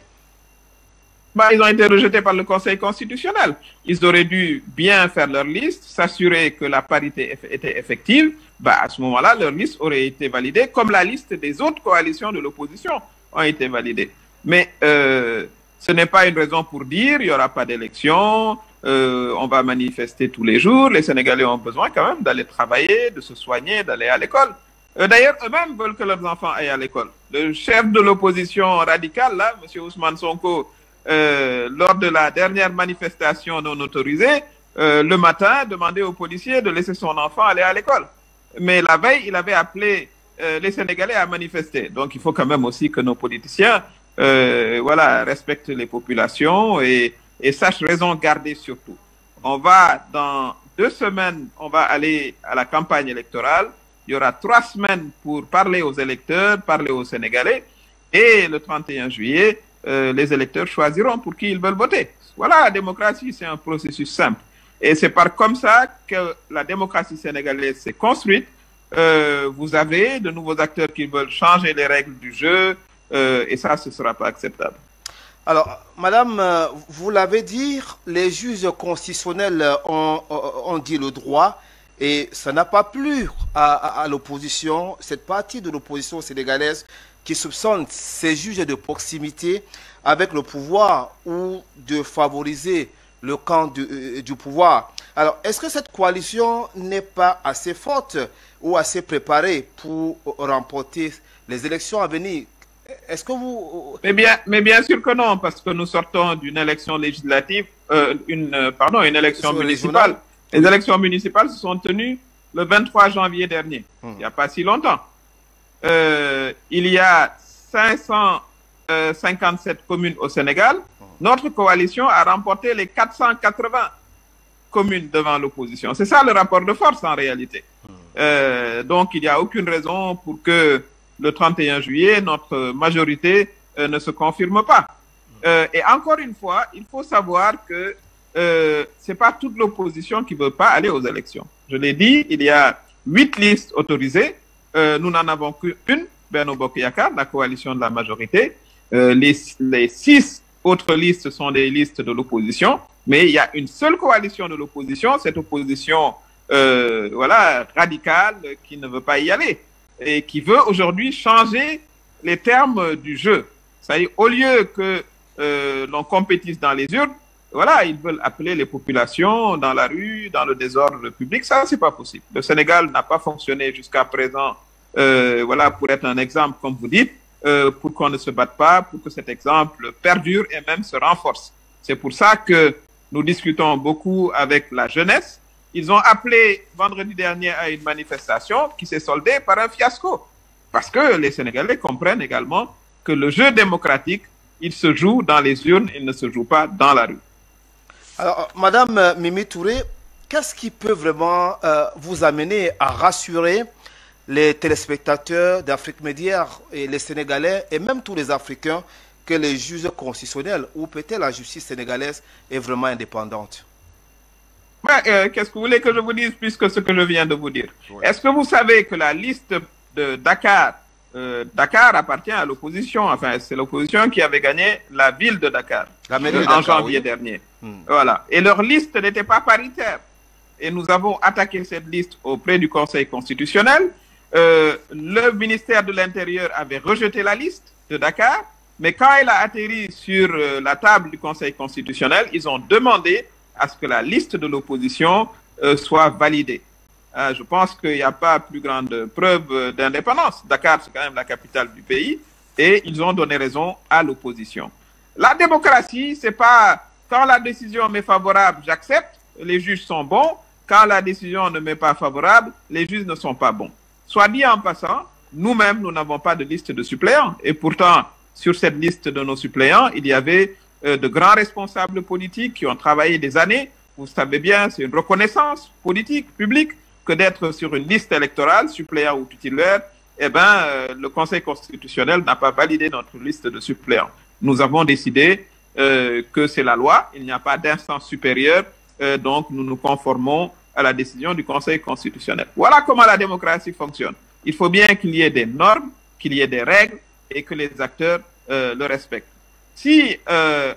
Bah, ils ont été rejetés par le Conseil constitutionnel. Ils auraient dû bien faire leur liste, s'assurer que la parité était effective. Bah, à ce moment-là, leur liste aurait été validée, comme la liste des autres coalitions de l'opposition ont été validées. Mais ce n'est pas une raison pour dire il n'y aura pas d'élection, on va manifester tous les jours. Les Sénégalais ont besoin quand même d'aller travailler, de se soigner, d'aller à l'école. D'ailleurs, eux-mêmes veulent que leurs enfants aillent à l'école. Le chef de l'opposition radicale, là, M. Ousmane Sonko, lors de la dernière manifestation non autorisée, le matin, demandait aux policiers de laisser son enfant aller à l'école. Mais la veille, il avait appelé les Sénégalais à manifester. Donc, il faut quand même aussi que nos politiciens voilà, respectent les populations et sachent raison garder surtout. On va, dans 2 semaines, on va aller à la campagne électorale. Il y aura 3 semaines pour parler aux électeurs, parler aux Sénégalais. Et le 31 juillet, les électeurs choisiront pour qui ils veulent voter. Voilà, la démocratie, c'est un processus simple. Et c'est comme ça que la démocratie sénégalaise s'est construite. Vous avez de nouveaux acteurs qui veulent changer les règles du jeu, et ça, ce ne sera pas acceptable. Alors, Madame, vous l'avez dit, les juges constitutionnels ont dit le droit, et ça n'a pas plu à l'opposition, cette partie de l'opposition sénégalaise qui soupçonne ces juges de proximité avec le pouvoir ou de favoriser le camp du pouvoir. Alors, est-ce que cette coalition n'est pas assez forte ou assez préparée pour remporter les élections à venir? Est-ce que vous... Mais bien sûr que non, parce que nous sortons d'une élection législative, une élection municipale. Les élections municipales se sont tenues le 23 janvier dernier, il n'y a pas si longtemps. Il y a 557 communes au Sénégal. Notre coalition a remporté les 480 communes devant l'opposition. C'est ça le rapport de force en réalité. Donc il n'y a aucune raison pour que le 31 juillet, notre majorité ne se confirme pas. Et encore une fois, il faut savoir que ce n'est pas toute l'opposition qui ne veut pas aller aux élections. Je l'ai dit, il y a 8 listes autorisées. Nous n'en avons qu'une, Benno Bokk Yakaar, la coalition de la majorité. Les 6 autres listes sont des listes de l'opposition, mais il y a une seule coalition de l'opposition, cette opposition voilà, radicale qui ne veut pas y aller et qui veut aujourd'hui changer les termes du jeu. C'est-à-dire, au lieu que l'on compétisse dans les urnes, voilà, ils veulent appeler les populations dans la rue, dans le désordre public. Ça, c'est pas possible. Le Sénégal n'a pas fonctionné jusqu'à présent, voilà, pour être un exemple, comme vous dites, pour qu'on ne se batte pas, pour que cet exemple perdure et même se renforce. C'est pour ça que nous discutons beaucoup avec la jeunesse. Ils ont appelé vendredi dernier à une manifestation qui s'est soldée par un fiasco. Parce que les Sénégalais comprennent également que le jeu démocratique, il se joue dans les urnes, il ne se joue pas dans la rue. Alors, Madame Mimi Touré, qu'est-ce qui peut vraiment vous amener à rassurer les téléspectateurs d'Afrique Média et les Sénégalais et même tous les Africains que les juges constitutionnels ou peut-être la justice sénégalaise est vraiment indépendante? Qu'est-ce que vous voulez que je vous dise puisque ce que je viens de vous dire? Est-ce que vous savez que la liste de Dakar, Dakar appartient à l'opposition, enfin c'est l'opposition qui avait gagné la ville de Dakar en janvier dernier. Voilà. Et leur liste n'était pas paritaire. Et nous avons attaqué cette liste auprès du Conseil constitutionnel. Le ministère de l'Intérieur avait rejeté la liste de Dakar, mais quand elle a atterri sur la table du Conseil constitutionnel, ils ont demandé à ce que la liste de l'opposition soit validée. Je pense qu'il n'y a pas plus grande preuve d'indépendance. Dakar, c'est quand même la capitale du pays, et ils ont donné raison à l'opposition. La démocratie, c'est pas quand la décision m'est favorable, j'accepte, les juges sont bons. Quand la décision ne m'est pas favorable, les juges ne sont pas bons. Soit dit en passant, nous-mêmes, nous n'avons pas de liste de suppléants. Et pourtant, sur cette liste de nos suppléants, il y avait de grands responsables politiques qui ont travaillé des années. Vous savez bien, c'est une reconnaissance politique, publique, que d'être sur une liste électorale, suppléant ou titulaire. Eh bien, le Conseil constitutionnel n'a pas validé notre liste de suppléants. Nous avons décidé que c'est la loi, il n'y a pas d'instance supérieure donc nous nous conformons à la décision du Conseil constitutionnel. Voilà comment la démocratie fonctionne. Il faut bien qu'il y ait des normes, qu'il y ait des règles et que les acteurs le respectent. Si,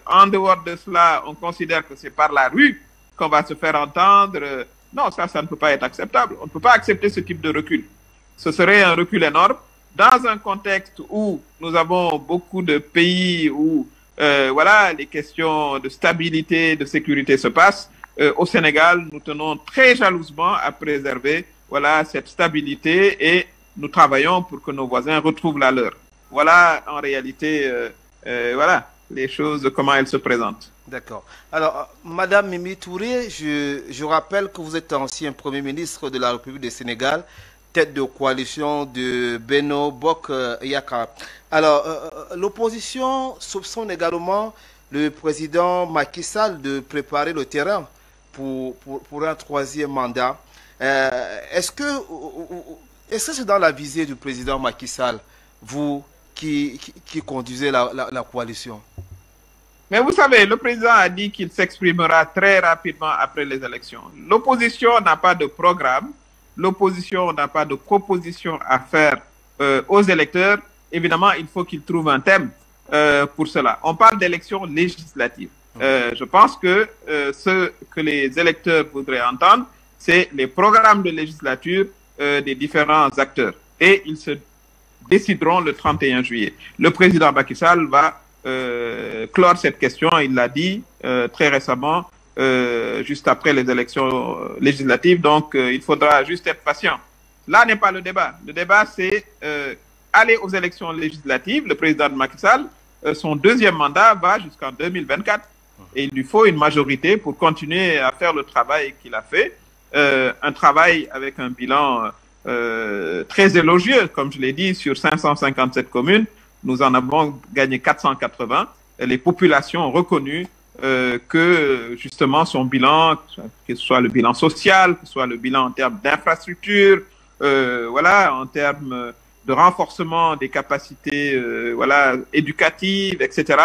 en dehors de cela, on considère que c'est par la rue qu'on va se faire entendre, non, ça ne peut pas être acceptable. On ne peut pas accepter ce type de recul. Ce serait un recul énorme dans un contexte où nous avons beaucoup de pays où voilà, les questions de stabilité, de sécurité se passent. Au Sénégal, nous tenons très jalousement à préserver voilà, cette stabilité et nous travaillons pour que nos voisins retrouvent la leur. Voilà en réalité voilà, les choses, comment elles se présentent. D'accord. Alors, Madame Mimi Touré, je rappelle que vous êtes ancien Premier ministre de la République du Sénégal, tête de coalition de Benno Bokk Yakaar. Alors, l'opposition soupçonne également le président Macky Sall de préparer le terrain pour un troisième mandat. Est-ce que c'est dans la visée du président Macky Sall, vous qui conduisez la coalition? Mais vous savez, le président a dit qu'il s'exprimera très rapidement après les élections. L'opposition n'a pas de programme, l'opposition n'a pas de proposition à faire aux électeurs. Évidemment, il faut qu'ils trouvent un thème pour cela. On parle d'élections législatives. Je pense que ce que les électeurs voudraient entendre, c'est les programmes de législature des différents acteurs. Et ils se décideront le 31 juillet. Le président Macky Sall va clore cette question, il l'a dit très récemment, juste après les élections législatives, donc il faudra juste être patient. Là n'est pas le débat. Le débat, c'est aller aux élections législatives. Le président Macky Sall, son deuxième mandat va jusqu'en 2024 et il lui faut une majorité pour continuer à faire le travail qu'il a fait, un travail avec un bilan très élogieux, comme je l'ai dit, sur 557 communes. Nous en avons gagné 480. Et les populations ont reconnu que, justement, son bilan, que ce soit le bilan social, que ce soit le bilan en termes d'infrastructures, voilà, en termes de renforcement des capacités voilà, éducatives, etc.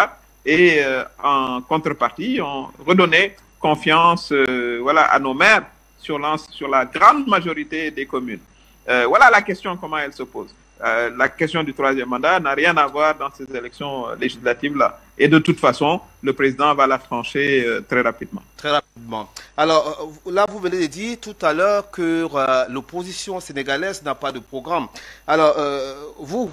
Et en contrepartie, on redonnait confiance voilà, à nos maires sur la grande majorité des communes. Voilà la question, comment elle se pose. La question du troisième mandat n'a rien à voir dans ces élections législatives-là. Et de toute façon, le président va la trancher très rapidement. Très rapidement. Alors, là, vous venez de dire tout à l'heure que l'opposition sénégalaise n'a pas de programme. Alors, vous,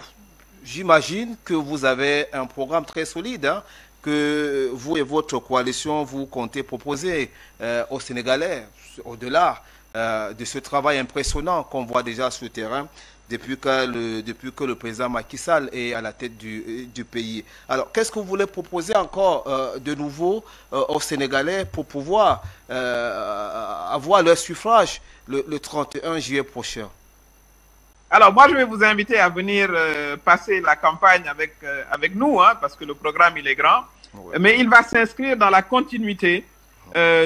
j'imagine que vous avez un programme très solide, hein, que vous et votre coalition, vous comptez proposer aux Sénégalais, au-delà de ce travail impressionnant qu'on voit déjà sur le terrain, depuis que le président Macky Sall est à la tête du pays. Alors, qu'est-ce que vous voulez proposer encore de nouveau aux Sénégalais pour pouvoir avoir leur suffrage le 31 juillet prochain? Alors, moi, je vais vous inviter à venir passer la campagne avec nous, hein, parce que le programme, il est grand. Oui. Mais il va s'inscrire dans la continuité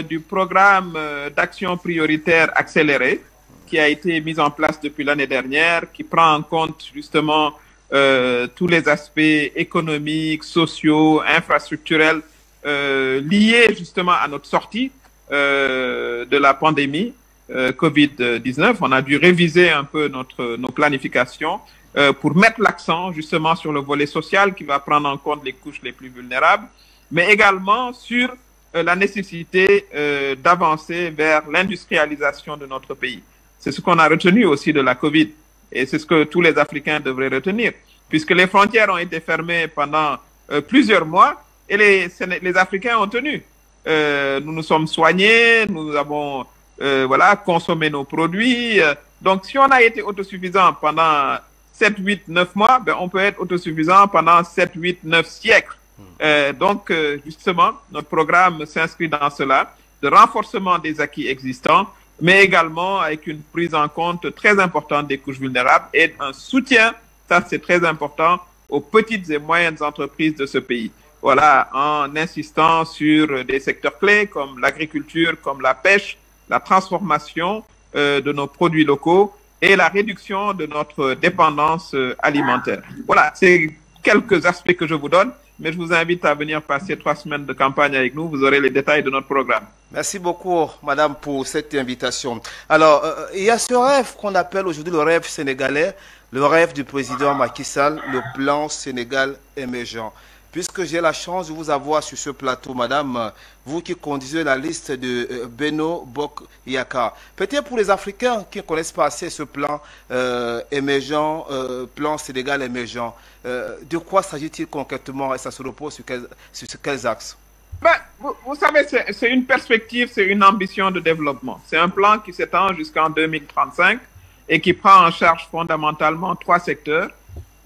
du programme d'action prioritaire accéléré, qui a été mise en place depuis l'année dernière, qui prend en compte justement tous les aspects économiques, sociaux, infrastructurels liés justement à notre sortie de la pandémie Covid-19. On a dû réviser un peu nos planifications pour mettre l'accent justement sur le volet social qui va prendre en compte les couches les plus vulnérables, mais également sur la nécessité d'avancer vers l'industrialisation de notre pays. C'est ce qu'on a retenu aussi de la Covid. Et c'est ce que tous les Africains devraient retenir. Puisque les frontières ont été fermées pendant plusieurs mois et les Africains ont tenu. Nous nous sommes soignés, nous avons voilà, consommé nos produits. Donc, si on a été autosuffisant pendant 7, 8, 9 mois, ben, on peut être autosuffisant pendant 7, 8, 9 siècles. Donc, justement, notre programme s'inscrit dans cela, de renforcement des acquis existants, mais également avec une prise en compte très importante des couches vulnérables et un soutien, ça c'est très important, aux petites et moyennes entreprises de ce pays. Voilà, en insistant sur des secteurs clés comme l'agriculture, comme la pêche, la transformation de nos produits locaux et la réduction de notre dépendance alimentaire. Voilà, c'est quelques aspects que je vous donne. mais je vous invite à venir passer 3 semaines de campagne avec nous. Vous aurez les détails de notre programme. Merci beaucoup, madame, pour cette invitation. Alors, il y a ce rêve qu'on appelle aujourd'hui le rêve sénégalais, le rêve du président Macky Sall, le plan Sénégal émergent. Puisque j'ai la chance de vous avoir sur ce plateau, madame, vous qui conduisez la liste de Beno Bok Yaka. Peut-être pour les Africains qui ne connaissent pas assez ce plan émergent, plan Sénégal émergent, de quoi s'agit-il concrètement et ça se repose sur quels axes? Ben, vous savez, c'est une perspective, c'est une ambition de développement. C'est un plan qui s'étend jusqu'en 2035 et qui prend en charge fondamentalement 3 secteurs.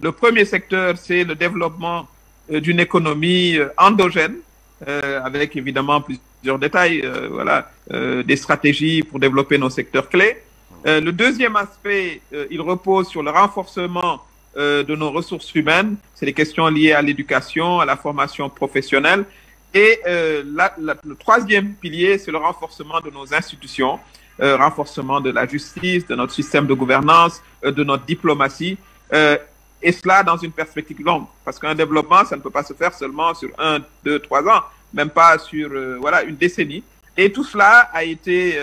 Le premier secteur, c'est le développement d'une économie endogène, avec évidemment plusieurs détails, voilà, des stratégies pour développer nos secteurs clés. Le deuxième aspect, il repose sur le renforcement de nos ressources humaines. C'est les questions liées à l'éducation, à la formation professionnelle. Et le troisième pilier, c'est le renforcement de nos institutions, renforcement de la justice, de notre système de gouvernance, de notre diplomatie. Et cela dans une perspective longue, parce qu'un développement, ça ne peut pas se faire seulement sur 1, 2, 3 ans, même pas sur voilà, une décennie. Et tout cela a été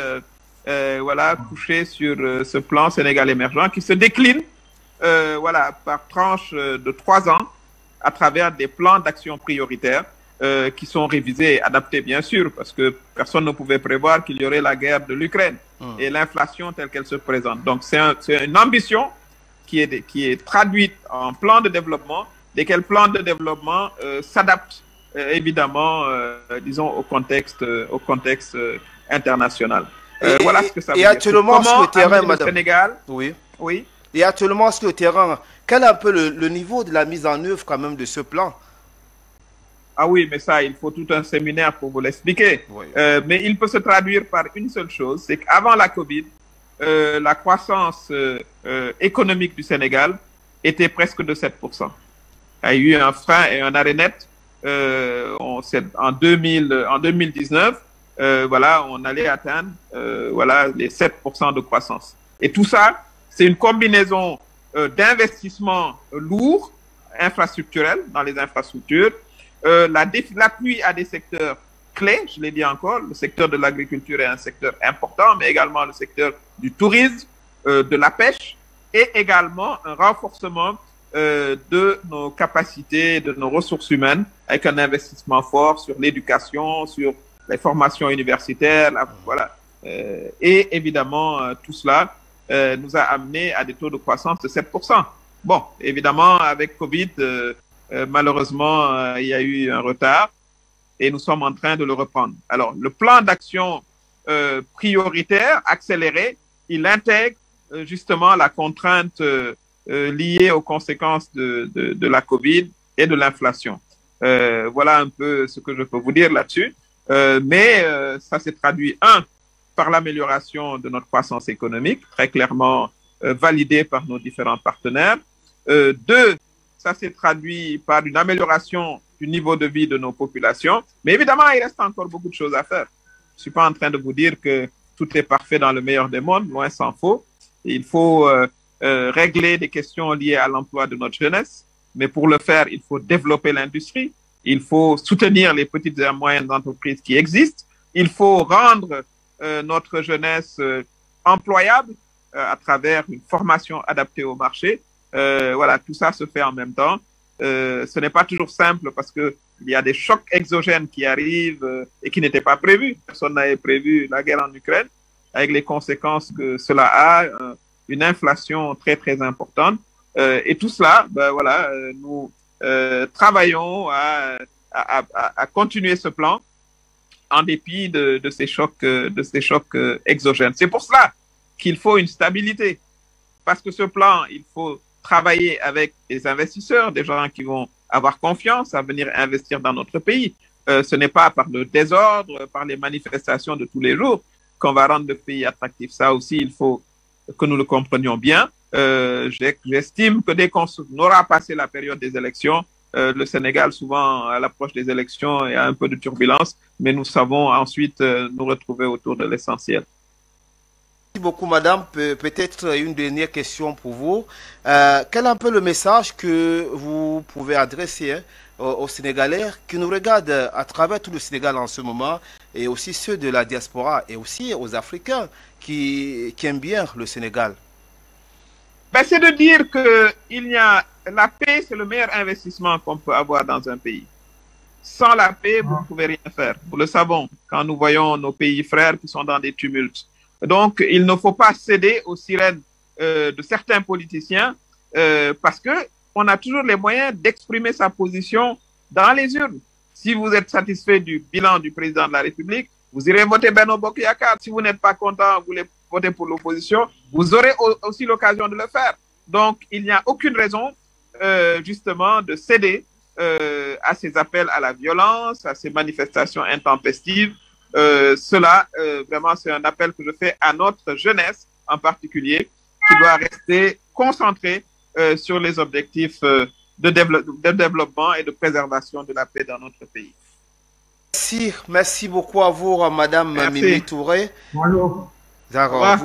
voilà, couché sur ce plan Sénégal émergent qui se décline voilà, par tranche de 3 ans à travers des plans d'action prioritaires qui sont révisés et adaptés, bien sûr, parce que personne ne pouvait prévoir qu'il y aurait la guerre de l'Ukraine et l'inflation telle qu'elle se présente. Donc, c'est une ambition qui est traduite en plan de développement, lesquels plans de développement s'adaptent évidemment, disons, au contexte international. Voilà ce que ça veut dire. Actuellement, sur le terrain, madame, Sénégal, oui. Oui. Et actuellement, sur le terrain, quel est un peu le niveau de la mise en œuvre quand même de ce plan? Ah oui, mais ça, il faut tout un séminaire pour vous l'expliquer. Oui. Mais il peut se traduire par une seule chose, c'est qu'avant la Covid, la croissance économique du Sénégal était presque de 7%. Il y a eu un frein et un arrêt net en 2019. Voilà, on allait atteindre voilà, les 7% de croissance. Et tout ça, c'est une combinaison d'investissements lourds, infrastructurels, dans les infrastructures, l'appui à des secteurs clés, je l'ai dit encore, le secteur de l'agriculture est un secteur important, mais également le secteur du tourisme, de la pêche, et également un renforcement de nos capacités, de nos ressources humaines, avec un investissement fort sur l'éducation, sur les formations universitaires, voilà. Et évidemment, tout cela nous a amené à des taux de croissance de 7%. Bon, évidemment, avec Covid, malheureusement, il y a eu un retard et nous sommes en train de le reprendre. Alors, le plan d'action prioritaire, accéléré, il intègre justement la contrainte liée aux conséquences de la Covid et de l'inflation. Voilà un peu ce que je peux vous dire là-dessus. Mais ça s'est traduit, par l'amélioration de notre croissance économique, très clairement validée par nos différents partenaires. 2, ça s'est traduit par une amélioration du niveau de vie de nos populations. Mais évidemment, il reste encore beaucoup de choses à faire. Je ne suis pas en train de vous dire que tout est parfait dans le meilleur des mondes, loin s'en faut. Il faut régler des questions liées à l'emploi de notre jeunesse. Mais pour le faire, il faut développer l'industrie. Il faut soutenir les petites et moyennes entreprises qui existent. Il faut rendre notre jeunesse employable à travers une formation adaptée au marché. Voilà, tout ça se fait en même temps. Ce n'est pas toujours simple parce que il y a des chocs exogènes qui arrivent et qui n'étaient pas prévus. Personne n'avait prévu la guerre en Ukraine, avec les conséquences que cela a, une inflation très très importante. Et tout cela, ben voilà, nous travaillons à continuer ce plan en dépit de ces chocs exogènes. C'est pour cela qu'il faut une stabilité, parce que ce plan, il faut travailler avec des investisseurs, des gens qui vont avoir confiance à venir investir dans notre pays. Ce n'est pas par le désordre, par les manifestations de tous les jours qu'on va rendre le pays attractif. Ça aussi, il faut que nous le comprenions bien. J'estime que dès qu'on aura passé la période des élections, le Sénégal, souvent à l'approche des élections, il y a un peu de turbulence, mais nous savons ensuite nous retrouver autour de l'essentiel. beaucoup, madame. Peut-être une dernière question pour vous. Quel est un peu le message que vous pouvez adresser aux Sénégalais qui nous regardent à travers tout le Sénégal en ce moment, et aussi ceux de la diaspora, et aussi aux Africains qui aiment bien le Sénégal? Ben, c'est de dire que la paix, c'est le meilleur investissement qu'on peut avoir dans un pays. Sans la paix, vous ne pouvez rien faire. Nous le savons quand nous voyons nos pays frères qui sont dans des tumultes. Donc, il ne faut pas céder aux sirènes de certains politiciens parce qu'on a toujours les moyens d'exprimer sa position dans les urnes. Si vous êtes satisfait du bilan du président de la République, vous irez voter Benno Bokk Yakaar. Si vous n'êtes pas content, vous voulez voter pour l'opposition, vous aurez aussi l'occasion de le faire. Donc, il n'y a aucune raison, justement, de céder à ces appels à la violence, à ces manifestations intempestives. Cela, vraiment, c'est un appel que je fais à notre jeunesse en particulier, qui doit rester concentrée sur les objectifs de développement et de préservation de la paix dans notre pays. Merci beaucoup à vous, madame Mimi Touré. Bonjour. D'accord.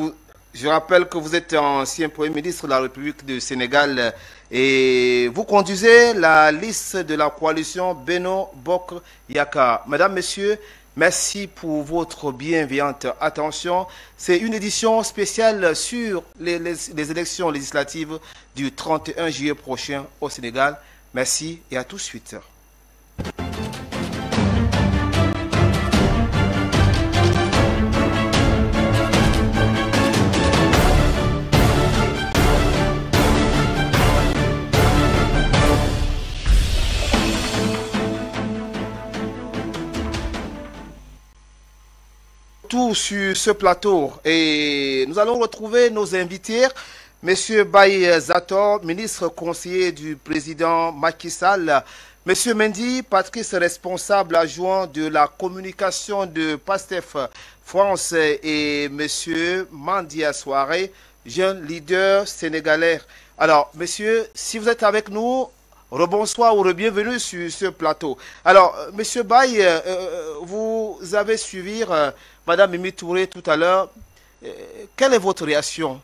Je rappelle que vous êtes ancien Premier ministre de la République du Sénégal et vous conduisez la liste de la coalition Benno Bokk Yakaar. Madame, Messieurs, merci pour votre bienveillante attention. C'est une édition spéciale sur les élections législatives du 31 juillet prochain au Sénégal. Merci et à tout de suite. Sur ce plateau et nous allons retrouver nos invités. Monsieur Baye Zator, ministre conseiller du président Macky Sall. Monsieur Mendy Patrice, responsable adjoint de la communication de PASTEF France, et monsieur Mandia Souaré, jeune leader sénégalais. Alors, monsieur, si vous êtes avec nous, rebonsoir ou bienvenue sur ce plateau. Alors, monsieur Baye, vous avez suivi Madame Mimi Touré tout à l'heure. Quelle est votre réaction?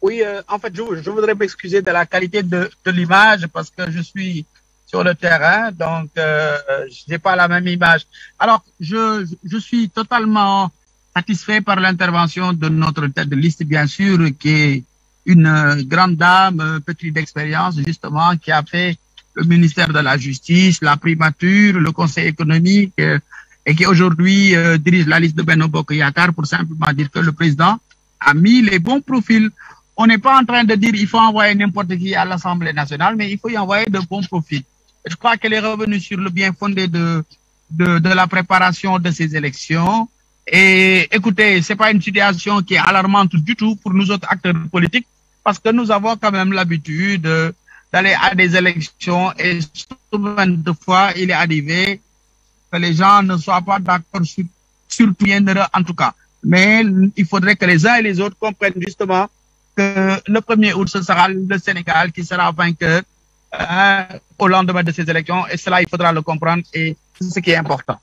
Oui, en fait, je voudrais m'excuser de la qualité de l'image parce que je suis sur le terrain, donc je n'ai pas la même image. Alors, je suis totalement satisfait par l'intervention de notre tête de liste, bien sûr, qui est une grande dame, petite d'expérience, justement, qui a fait le ministère de la Justice, la primature, le Conseil économique, et qui aujourd'hui dirige la liste de Benno Bokk Yakaar, pour simplement dire que le président a mis les bons profils. On n'est pas en train de dire qu'il faut envoyer n'importe qui à l'Assemblée nationale, mais il faut y envoyer de bons profils. Je crois qu'elle est revenue sur le bien fondé de la préparation de ces élections. Et écoutez, c'est pas une situation qui est alarmante du tout pour nous autres acteurs politiques, parce que nous avons quand même l'habitude d'aller à des élections et souvent de fois, il est arrivé que les gens ne soient pas d'accord sur tout en tout cas. Mais il faudrait que les uns et les autres comprennent justement que le 1er août, ce sera le Sénégal qui sera vainqueur au lendemain de ces élections. Et cela, il faudra le comprendre et c'est ce qui est important.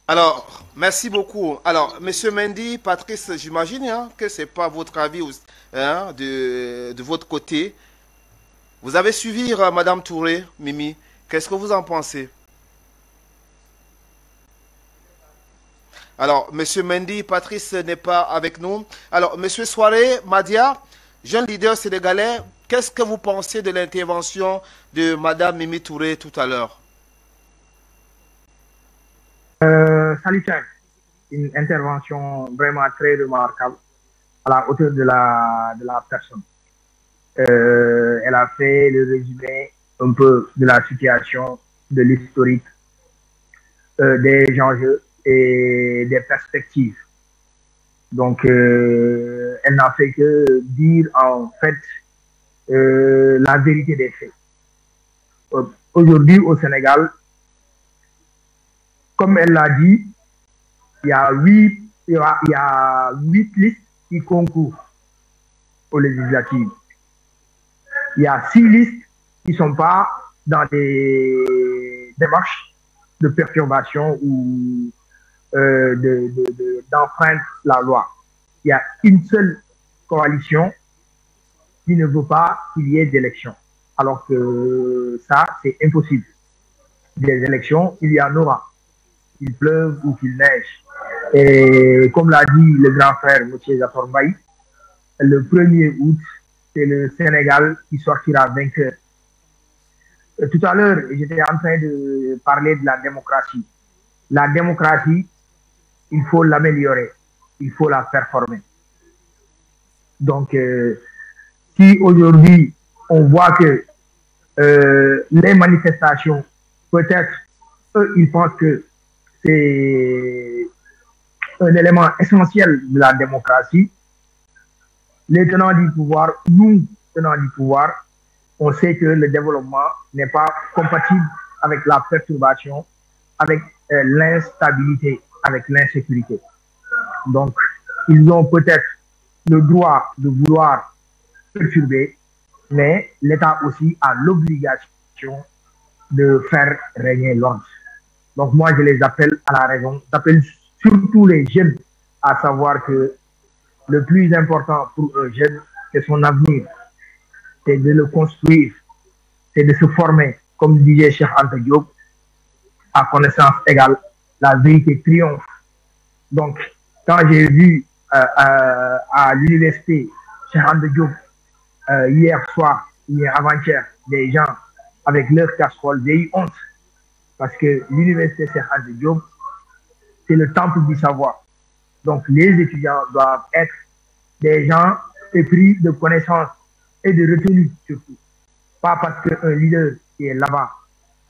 Alors, merci beaucoup. Alors, monsieur Mendy Patrice, j'imagine que ce n'est pas votre avis de votre côté. Vous avez suivi Madame Touré, Mimi. Qu'est-ce que vous en pensez? Alors, monsieur Mendy Patrice n'est pas avec nous. Alors, monsieur Souaré Madia, jeune leader sénégalais, qu'est-ce que vous pensez de l'intervention de Madame Mimi Touré tout à l'heure? Salutaire. Une intervention vraiment très remarquable à la hauteur de la personne. Elle a fait le résumé un peu de la situation, de l'historique, des enjeux et des perspectives. Donc, elle n'a fait que dire en fait la vérité des faits. Aujourd'hui, au Sénégal, comme elle l'a dit, il y a 8 listes qui concourent aux législatives. Il y a 6 listes qui ne sont pas dans des démarches de perturbation ou d'enfreindre la loi. Il y a une seule coalition qui ne veut pas qu'il y ait d'élections. Alors que ça, c'est impossible. Des élections, il y en aura. Qu'il pleuve ou qu'il neige. Et comme l'a dit le grand frère M. Zator Mbaye, le 1er août, c'est le Sénégal qui sortira vainqueur. Tout à l'heure, j'étais en train de parler de la démocratie. La démocratie, il faut l'améliorer, il faut la performer. Donc, si aujourd'hui, on voit que les manifestations, peut-être, eux, ils pensent que c'est un élément essentiel de la démocratie, les tenants du pouvoir, nous, tenants du pouvoir, on sait que le développement n'est pas compatible avec la perturbation, avec l'instabilité, avec l'insécurité. Donc, ils ont peut-être le droit de vouloir perturber, mais l'État aussi a l'obligation de faire régner l'ordre. Donc, moi, je les appelle à la raison. J'appelle surtout les jeunes à savoir que le plus important pour un jeune, c'est son avenir. C'est de le construire, c'est de se former, comme disait Cheikh Anta Diop, à connaissance égale, la vérité triomphe. Donc, quand j'ai vu à l'université Cheikh Anta Diop hier soir, hier avant-hier, des gens avec leur casserole, j'ai eu honte. Parce que l'université Cheikh Anta Diop, c'est le temple du savoir. Donc, les étudiants doivent être des gens épris de connaissances et de retenue surtout. Pas parce qu'un leader qui est là-bas,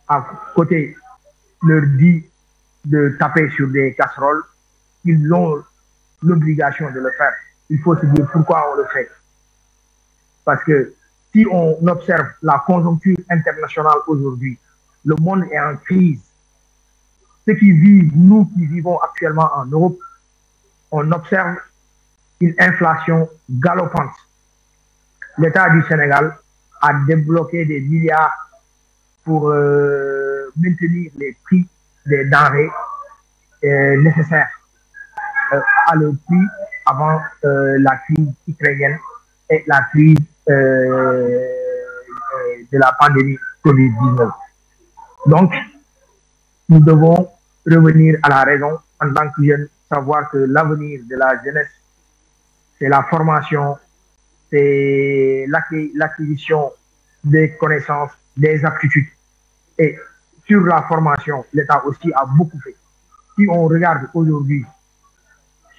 à côté, leur dit de taper sur des casseroles, ils ont l'obligation de le faire. Il faut se dire pourquoi on le fait. Parce que si on observe la conjoncture internationale aujourd'hui, le monde est en crise. Ceux qui vivent, nous qui vivons actuellement en Europe, on observe une inflation galopante. L'État du Sénégal a débloqué des milliards pour maintenir les prix des denrées nécessaires à leur prix avant la crise ukrainienne et la crise de la pandémie Covid-19. Donc, nous devons revenir à la raison en tant que jeunes, savoir que l'avenir de la jeunesse, c'est la formation, c'est l'acquisition des connaissances, des aptitudes. Et sur la formation, l'État aussi a beaucoup fait. Si on regarde aujourd'hui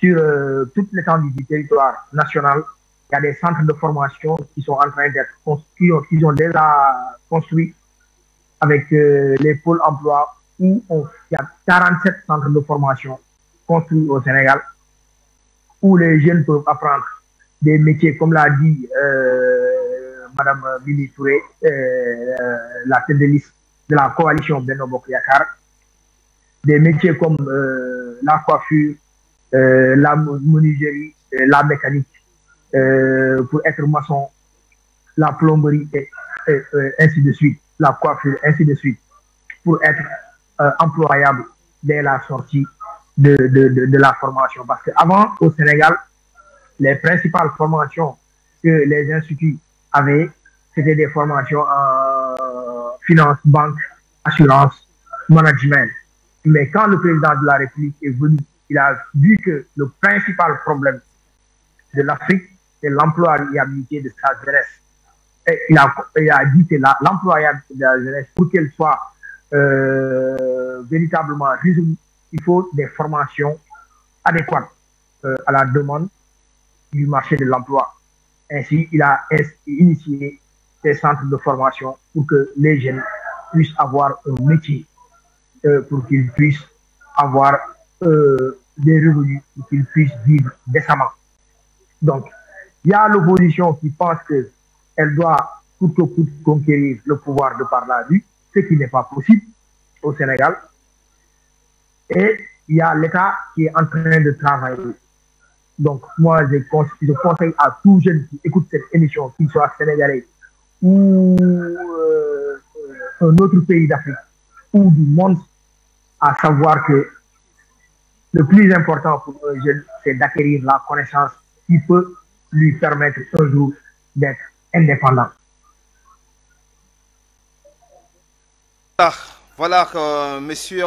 sur toute l'étendue du territoire national, il y a des centres de formation qui sont en train d'être construits, qui sont déjà construits avec les pôles emploi où il y a 47 centres de formation construits au Sénégal où les jeunes peuvent apprendre des métiers, comme l'a dit Madame Mimi Touré, la tête de liste de la coalition Benno Bokk Yakaar, des métiers comme la coiffure, la menuiserie, la mécanique, pour être maçon, la plomberie et ainsi de suite, la coiffure, ainsi de suite, pour être employable dès la sortie de la formation. Parce qu'avant, au Sénégal, les principales formations que les instituts avaient, c'était des formations en finance, banque, assurance, management. Mais quand le président de la République est venu, il a vu que le principal problème de l'Afrique, c'est l'employabilité de sa jeunesse. Et il a dit que l'employabilité de la jeunesse, pour qu'elle soit véritablement résolue, il faut des formations adéquates à la demande du marché de l'emploi. Ainsi, il a initié des centres de formation pour que les jeunes puissent avoir un métier, pour qu'ils puissent avoir des revenus, pour qu'ils puissent vivre décemment. Donc, il y a l'opposition qui pense qu'elle doit coûte que coûte conquérir le pouvoir de par la rue, ce qui n'est pas possible au Sénégal. Et il y a l'État qui est en train de travailler. Donc, moi, je conseille à tous jeunes qui écoutent cette émission, qu'ils soient sénégalais ou un autre pays d'Afrique ou du monde, à savoir que le plus important pour un jeune, c'est d'acquérir la connaissance qui peut lui permettre un jour d'être indépendant. Voilà, monsieur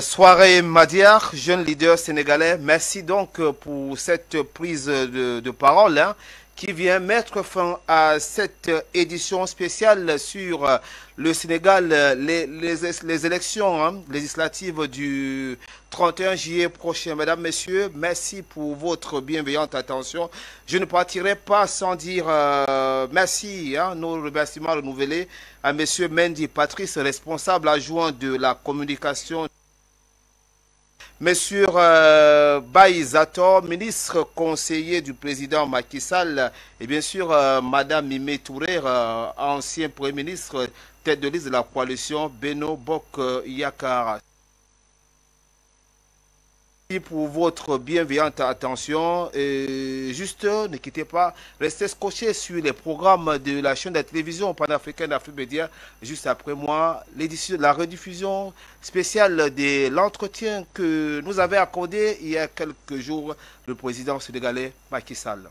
Souare Madiar, jeune leader sénégalais, merci donc pour cette prise de parole hein, qui vient mettre fin à cette édition spéciale sur le Sénégal, les élections hein, législatives du 31 juillet prochain. Mesdames, Messieurs, merci pour votre bienveillante attention. Je ne partirai pas sans dire merci, hein, nos remerciements renouvelés à Monsieur Mendy Patrice, responsable adjoint de la communication. Monsieur Baïzator, ministre conseiller du président Macky Sall, et bien sûr Madame Mimé Touré, ancien Premier ministre, tête de liste de la coalition Beno Bok Yakara. Merci pour votre bienveillante attention et juste ne quittez pas, restez scotchés sur les programmes de la chaîne de télévision panafricaine d'Afrique Média. Juste après moi, la rediffusion spéciale de l'entretien que nous avait accordé il y a quelques jours le président sénégalais Macky Sall.